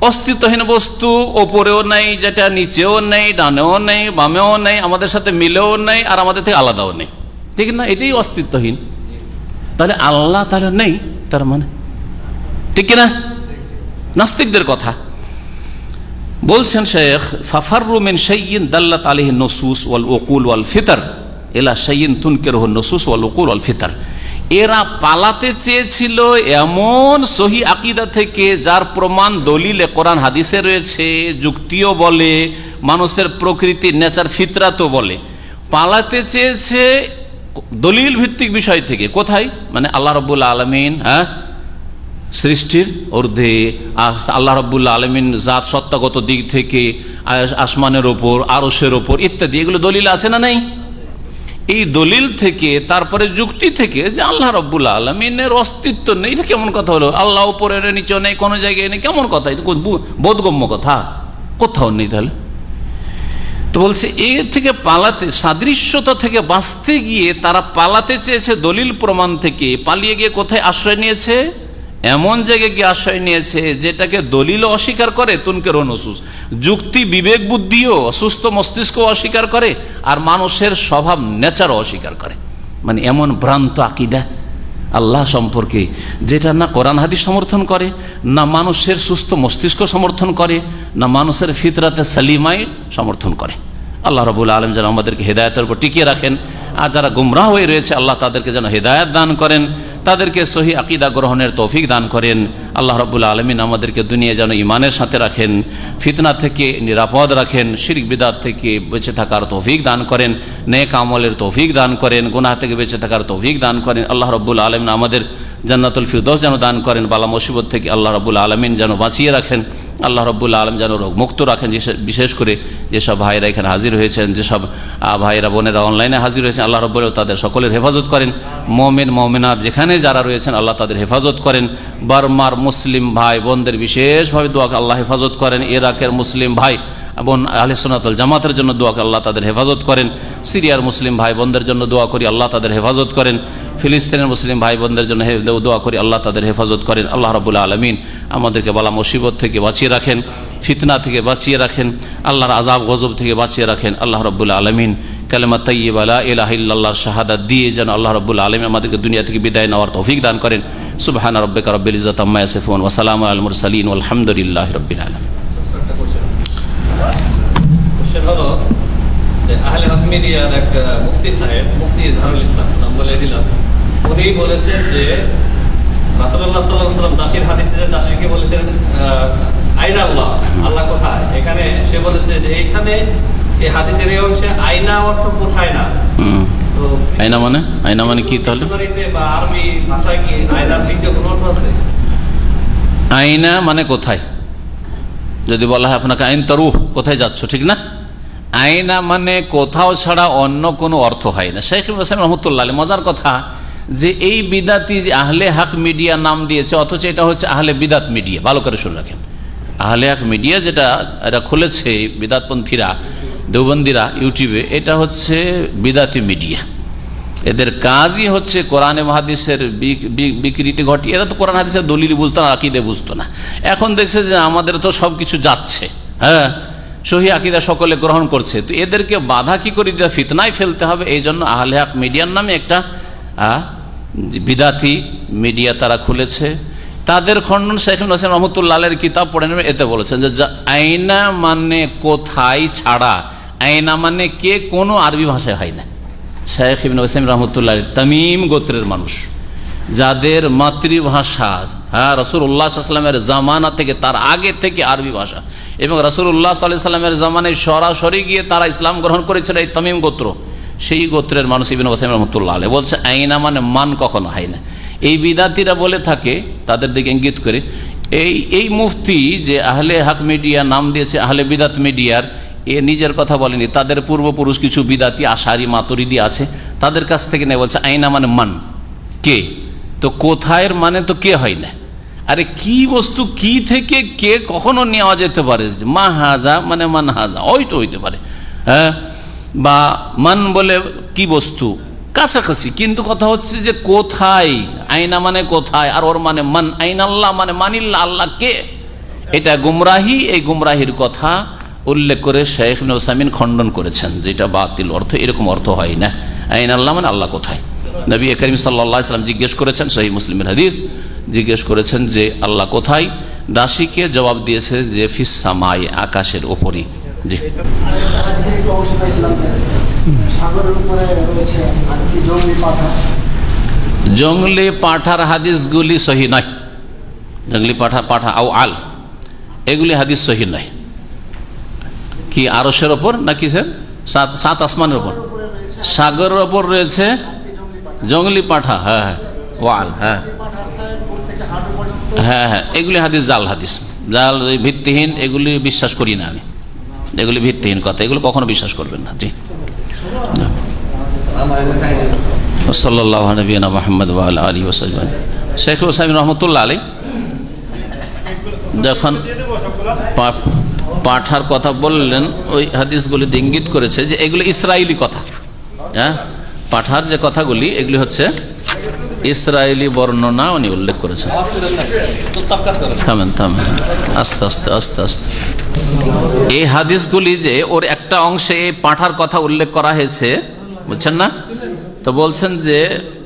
অস্তিত্বহীন বস্তু ওপরেও নেই, যেটা নিচেও নেই, ডানেও নেই, বামেও নেই, আমাদের সাথে মিলেও নেই, আর আমাদের থেকে আলাদাও নেই, ঠিক না, এটাই অস্তিত্বহীন। তাহলে আল্লাহ তাহলে নেই, তার মানে ঠিক কিনা, নাস্তিকদের কথা। বলছেন শেখ ফাফাররু মিন শাইইন দাল্লাত আলাইহি নুসুস ওয়াল উকুল ওয়াল ফিতর ইলা শাইইন তুনকিরুহু নুসুস ওয়াল উকুল ওয়াল ফিতর, এরা পালাতে চেয়েছিল এমন সহি আকীদা থেকে যার প্রমাণ দলিলে কোরআন হাদিসে রয়েছে, যুক্তিও বলে, মানুষের প্রকৃতি নেচার ফিতরাতও বলে, পালাতে চেয়েছে দলিল ভিত্তিক বিষয় থেকে। কোথায়, মানে আল্লাহ রাব্বুল আলামিন হ্যাঁ সৃষ্টির ঊর্ধ্বে, আল্লাহ রাব্বুল আলামিন জাত সত্তাগত দিক থেকে আসমানের ওপর, আরশের ওপর ইত্যাদি, এগুলো দলিল আছে না নাই। এই দলিল থেকে, তারপরে যুক্তি থেকে যে আল্লাহ রাব্বুল আলামিনের অস্তিত্ব নেই, এটা কেমন কথা হলো, আল্লাহ উপরে নিচে নেই, কোনো জায়গায় নেই, কেমন কথা, এটা বোধগম্য কথা, কোথাও নেই। তাহলে তো বলছে এর থেকে পালাতে, সাদৃশ্যতা থেকে বাঁচতে গিয়ে তারা পালাতে চেয়েছে দলিল প্রমাণ থেকে, পালিয়ে গিয়ে কোথায় আশ্রয় নিয়েছে, এমন জায়গায় গিয়ে আশ্রয় নিয়েছে যেটাকে দলিল অস্বীকার করে, তুনকের নুসুস, যুক্তি বিবেক বুদ্ধিও, সুস্থ মস্তিষ্ক অস্বীকার করে, আর মানুষের স্বভাব নেচারও অস্বীকার করে। মানে এমন ভ্রান্ত আকীদা, আল্লাহ সম্পর্কে, যেটা না কোরআন হাদিস সমর্থন করে, না মানুষের সুস্থ মস্তিষ্ক সমর্থন করে, না মানুষের ফিতরাতে সালিমাই সমর্থন করে। আল্লাহ রাব্বুল আলামিন যেন আমাদেরকে হেদায়েতের উপর টিকিয়ে রাখেন, আর যারা গুমরাহ হয়ে রয়েছে আল্লাহ তাদেরকে যেন হেদায়েত দান করেন, তাদেরকে সহি আকীদা গ্রহণের তৌফিক দান করেন। আল্লাহ রাব্বুল আলামিন আমাদেরকে দুনিয়া যেন ঈমানের সাথে রাখেন, ফিতনা থেকে নিরাপদ রাখেন, শিরক বিদআত থেকে বেঁচে থাকার তৌফিক দান করেন, নেক আমলের তৌফিক দান করেন, গুনাহ থেকে বেঁচে থাকার তৌফিক দান করেন। আল্লাহ রাব্বুল আলামিন আমাদের জান্নাতুল ফিরদৌস যেন দান করেন, বালা মুসিবত থেকে আল্লাহ রাব্বুল আলামিন যেন বাঁচিয়ে রাখেন, আল্লাহ রাব্বুল আলামিন যেন রোগমুক্ত রাখেন। বিশেষ করে যেসব ভাইরা এখানে হাজির হয়েছেন, যেসব ভাইরা বোনেরা অনলাইনে হাজির হয়েছেন, আল্লাহ রাব্বুল তাদের সকলের হেফাজত করেন। মুমিন মুমিনাত যেখানে যারা রয়েছেন আল্লাহ তাদের হেফাজত করেন। বার্মার মুসলিম ভাই বোনদের বিশেষভাবে দোয়া আল্লাহ হেফাজত করেন। ইরাকের মুসলিম ভাই এবং আহলে সুন্নাত ওয়াল জামাতের জন্য দোয়া আল্লাহ তাদের হেফাজত করেন। সিরিয়ার মুসলিম ভাই বোনদের জন্য দোয়া করি আল্লাহ তাদের হেফাজত করেন। ফিলিস্তিনের মুসলিম ভাই বোনদের জন্য দোয়া করি আল্লাহ তাদের হেফাজত করেন। আল্লাহ রাব্বুল আলামিন আমাদেরকে বালা মুসিবত থেকে বাঁচিয়ে রাখেন, ফিতনা থেকে বাঁচিয়ে রাখেন, আল্লাহর আযাব গজব থেকে বাঁচিয়ে রাখেন। আল্লাহ রাব্বুল আলামিন কালেমা তাইয়্যিবা লা ইলাহা ইল্লাল্লাহর শাহাদাত দিয়ে যেন আল্লাহ রাব্বুল আলামিন আমাদেরকে দুনিয়া থেকে বিদায় নেওয়ার তৌফিক দান করেন। সুবহানা রাব্বিকা রাব্বিল ইজ্জাতি আম্মা ইয়াসিফুন ওয়া সালামুন আলাল মুরসালিন ওয়াল হামদুলিল্লাহি রাব্বিল আলামিন। হলো যে আহলে হক মিডিয়ার এক মুফতি সাহেব, মুফতি ইজহারুল ইসলাম নাম বলে দিলাম, উনি বলেছেন যে রাসূলুল্লাহ সাল্লাল্লাহু আলাইহি ওয়াসাল্লাম দাসীর হাদিসে যে দাসীকে বলেছেন আইনা আল্লাহ, আল্লাহ কোথায়, এখানে সে বলেছে যে এখানে এই হাদিসের এই অংশে আয়না অর্থ কোথায় না। তো আয়না মানে কি তাহলে বা আরবি ভাষায় কি আয়নার দ্বিতীয় কোনো অর্থ আছে? আয়না মানে কোথায়, যদি বলা হয় আপনাকে আইন তারুহ, কোথায় যাচ্ছ, ঠিক না? আয়না মানে কোথাও ছাড়া অন্য কোনো অর্থ হয় না। শেখ ইব্রাহিম রহমতুল্লাহ আলাইহি, মজার কথা যে এই বিদাতি যে আহলে হক মিডিয়া নাম দিয়েছে, অথচ এটা হচ্ছে আহলে বিদাত মিডিয়া। ভালো করে শুনে রাখেন, আহলে হক মিডিয়া যেটা এটা খুলেছে বিদাতপন্থীরা, দেওবন্দিরা ইউটিউবে, এটা হচ্ছে বিদাতি মিডিয়া। এদের কাজই হচ্ছে কোরআন এবং হাদিসের বিকৃতি ঘটিয়ে। এরা তো কোরআন হাদিসের দলিল বুঝতো না, আকীদা বুঝতো না। এখন দেখছে যে আমাদের তো সব কিছু যাচ্ছে, হ্যাঁ, সহি আকীদা সকলে গ্রহণ করছে, তো এদেরকে বাধা কি করে দিয়ে ফিতনায় ফেলতে হবে। এই জন্য আহলে হক মিডিয়ার নামে একটা বিদাতি মিডিয়া তারা খুলেছে। তাদের খণ্ডন শেখ ইব্রাহিম রহমতুল্লাহ আলাইহির কিতাব পড়ে নেবে, এতে বলেছেন যে আয়না মানে কোথায় ছাড়া, আয়না মানে কে, কোনো আরবি ভাষায় হয় না। শেখ ইব্রাহিম রহমতুল্লাহ তামিম গোত্রের মানুষ, যাদের মাতৃভাষা রাসূলুল্লাহ সাল্লাল্লাহু আলাইহি ওয়াসাল্লামের জামানা থেকে, তার আগে থেকে আরবি ভাষা, এবং রাসূলুল্লাহ সাল্লাল্লাহু আলাইহি ওয়াসাল্লামের জামানায় সরাসরি গিয়ে তারা ইসলাম গ্রহণ করেছিল, এই তামিম গোত্র, সেই গোত্রের মানুষ ইবনে ওয়াসিম রহমতুল্লাহ আলাইহি বলছে আয়না মানে মান কখনো হয় না। এই বিদাতিরা বলে থাকে, তাদের দিকে ইঙ্গিত করে, এই মুফতি যে আহলে হক মিডিয়া নাম দিয়েছে আহলে বিদাত মিডিয়ার, এ নিজের কথা বলেনি, তাদের পূর্বপুরুষ কিছু বিদাতি আশারি মাতুরিদি আছে, তাদের কাছ থেকে নেই। বলছে আয়না মানে মান, কে, তো কোথায় মানে তো কে হয় না। আরে কি বস্তু কি থেকে কে কখনো নেওয়া যেতে পারে, মা হাজা মানে মান হাজা, ওই তো হইতে পারে, হ্যাঁ, বা মান বলে কি বস্তু কাছাকাছি, কিন্তু কথা হচ্ছে যে কোথায়। আয়না মানে কোথায়, আর ওর মানে মান। আইনাল্লাহ মানে মানিল্লাহ, আল্লাহ কে, এটা গুমরাহি। এই গুমরাহির কথা উল্লেখ করে শেখ ইবনে উসাইমিন খণ্ডন করেছেন, যেটা বাতিল অর্থ, এরকম অর্থ হয় না। আইনাল্লাহ মানে আল্লাহ কোথায়। নবী করিম সাল্লাল্লাহু আলাইহি ওয়াসাল্লাম জিজ্ঞেস করেছেন, সহিহ মুসলিমের হাদিস, জিজ্ঞেস করেছেন যে আল্লাহ কোথায়। দাসীকে জবাব দিয়েছে যে ফিস সামাই, আকাশের ওপরই। জি, জঙ্গলি পাঠার হাদিসগুলি সহি নয়। জঙ্গলি পাঠা আও আল, এগুলি হাদিস সহি নয়। কি আরশের ওপর নাকি স্যার, সাত আসমানের ওপর, সাগরের ওপর রয়েছে জঙ্গলি পাঠা, হ্যাঁ হ্যাঁ, ওয়াল, হ্যাঁ হ্যাঁ হ্যাঁ, এগুলি হাদিস জাল, হাদিস জাল, ভিত্তিহীন, এগুলি বিশ্বাস করি না আমি, এগুলি ভিত্তিহীন কথা, এগুলো কখনো বিশ্বাস করবেন না। জি, সাল্লাল্লাহু আলা নবিয়িনা মুহাম্মদ ওয়া আলা আলিহি ওয়া সাহবিহি। শেখ উসাইমিন রহমতুল্লাহ আলাইহি যখন পাঠার কথা বললেন, ওই হাদিসগুলিতে ইঙ্গিত করেছে যে এগুলো ইসরায়েলি কথা। হ্যাঁ, পাঠার যে কথাগুলি এগুলি হচ্ছে ইসরায়েলি বর্ণনা উনি উল্লেখ করেছেন। থামেন, আস্তে আস্তে আস্তে আস্তে। এই হাদিসগুলি যে ওর একটা অংশে এই পাঠার কথা উল্লেখ করা হয়েছে, বুঝছেন না, তো বলছেন যে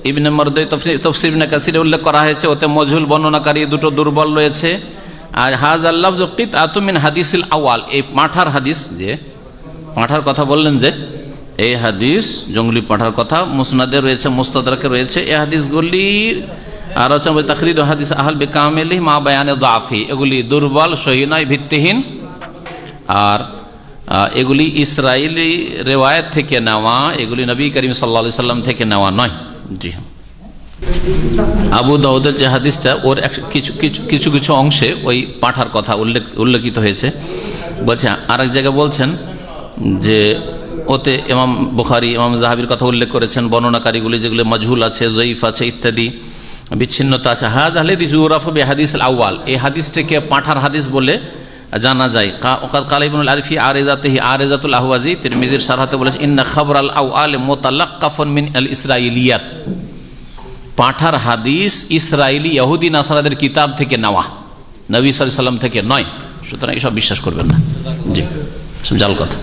ইবনে মারদুই তাফসীর ইবনে কাসিরে উল্লেখ করা হয়েছে, ওতে মজহুল বর্ণনাকারী দুটো দুর্বল রয়েছে। আর হাযাল লাফযু কিতআতুম মিন হাদিসিল আওয়াল, এই পাঁঠার হাদিস, যে পাঁঠার কথা বললেন, যে এই হাদিস জঙ্গলি পাঁঠার কথা মুসনাদে রয়েছে, মুস্তাদরাকে রয়েছে। এই হাদিসগুলি আর তাখরিদ হাদিস আহল বিকামিলি মা বায়ানে দাফি, এগুলি দুর্বল, সহি নয়, ভিত্তিহীন। আর এগুলি ইসরায়েলি রেওয়ায়েত থেকে নেওয়া, এগুলি নবী করিম সাল্লাল্লাহু আলাইহি সাল্লাম থেকে নেওয়া নয়। জি, আবু দাউদের যে হাদিসটা, ওর কিছু কিছু অংশে ওই পাঁঠার কথা উল্লেখিত হয়েছে। বলছে আরেক জায়গায় বলছেন যে ওতে ইমাম বুখারী ইমাম যাহাবির কথা উল্লেখ করেছেন, বর্ণনাকারীগুলি যেগুলি মাজহুল আছে, জয়ীফ আছে, ইত্যাদি বিচ্ছিন্নতা আছে। হাযা হাদিস ইউরাফু বিহাদিস আল-আউয়াল, এই হাদিসটাকে পাঁঠার হাদিস বলে জানা যায়। ওয়াকাদ কালা ইবনুল আরফি আরিজাতিহি আরিজাতুল আহওয়াজি, তিরমিজির শারহাতে বলেছে ইন্না খাবরাল আউয়াল মুতালাক্কাফুন মিন আল ইসরাইলিয়াত, পাঁঠার হাদিস ইসরায়েলি ইহুদি নাসারাদের কিতাব থেকে নেওয়া, নবী সাল্লাল্লাহু আলাইহি ওয়াসাল্লাম থেকে নয়। সুতরাং এসব বিশ্বাস করবেন না। জি, সব জাল কথা।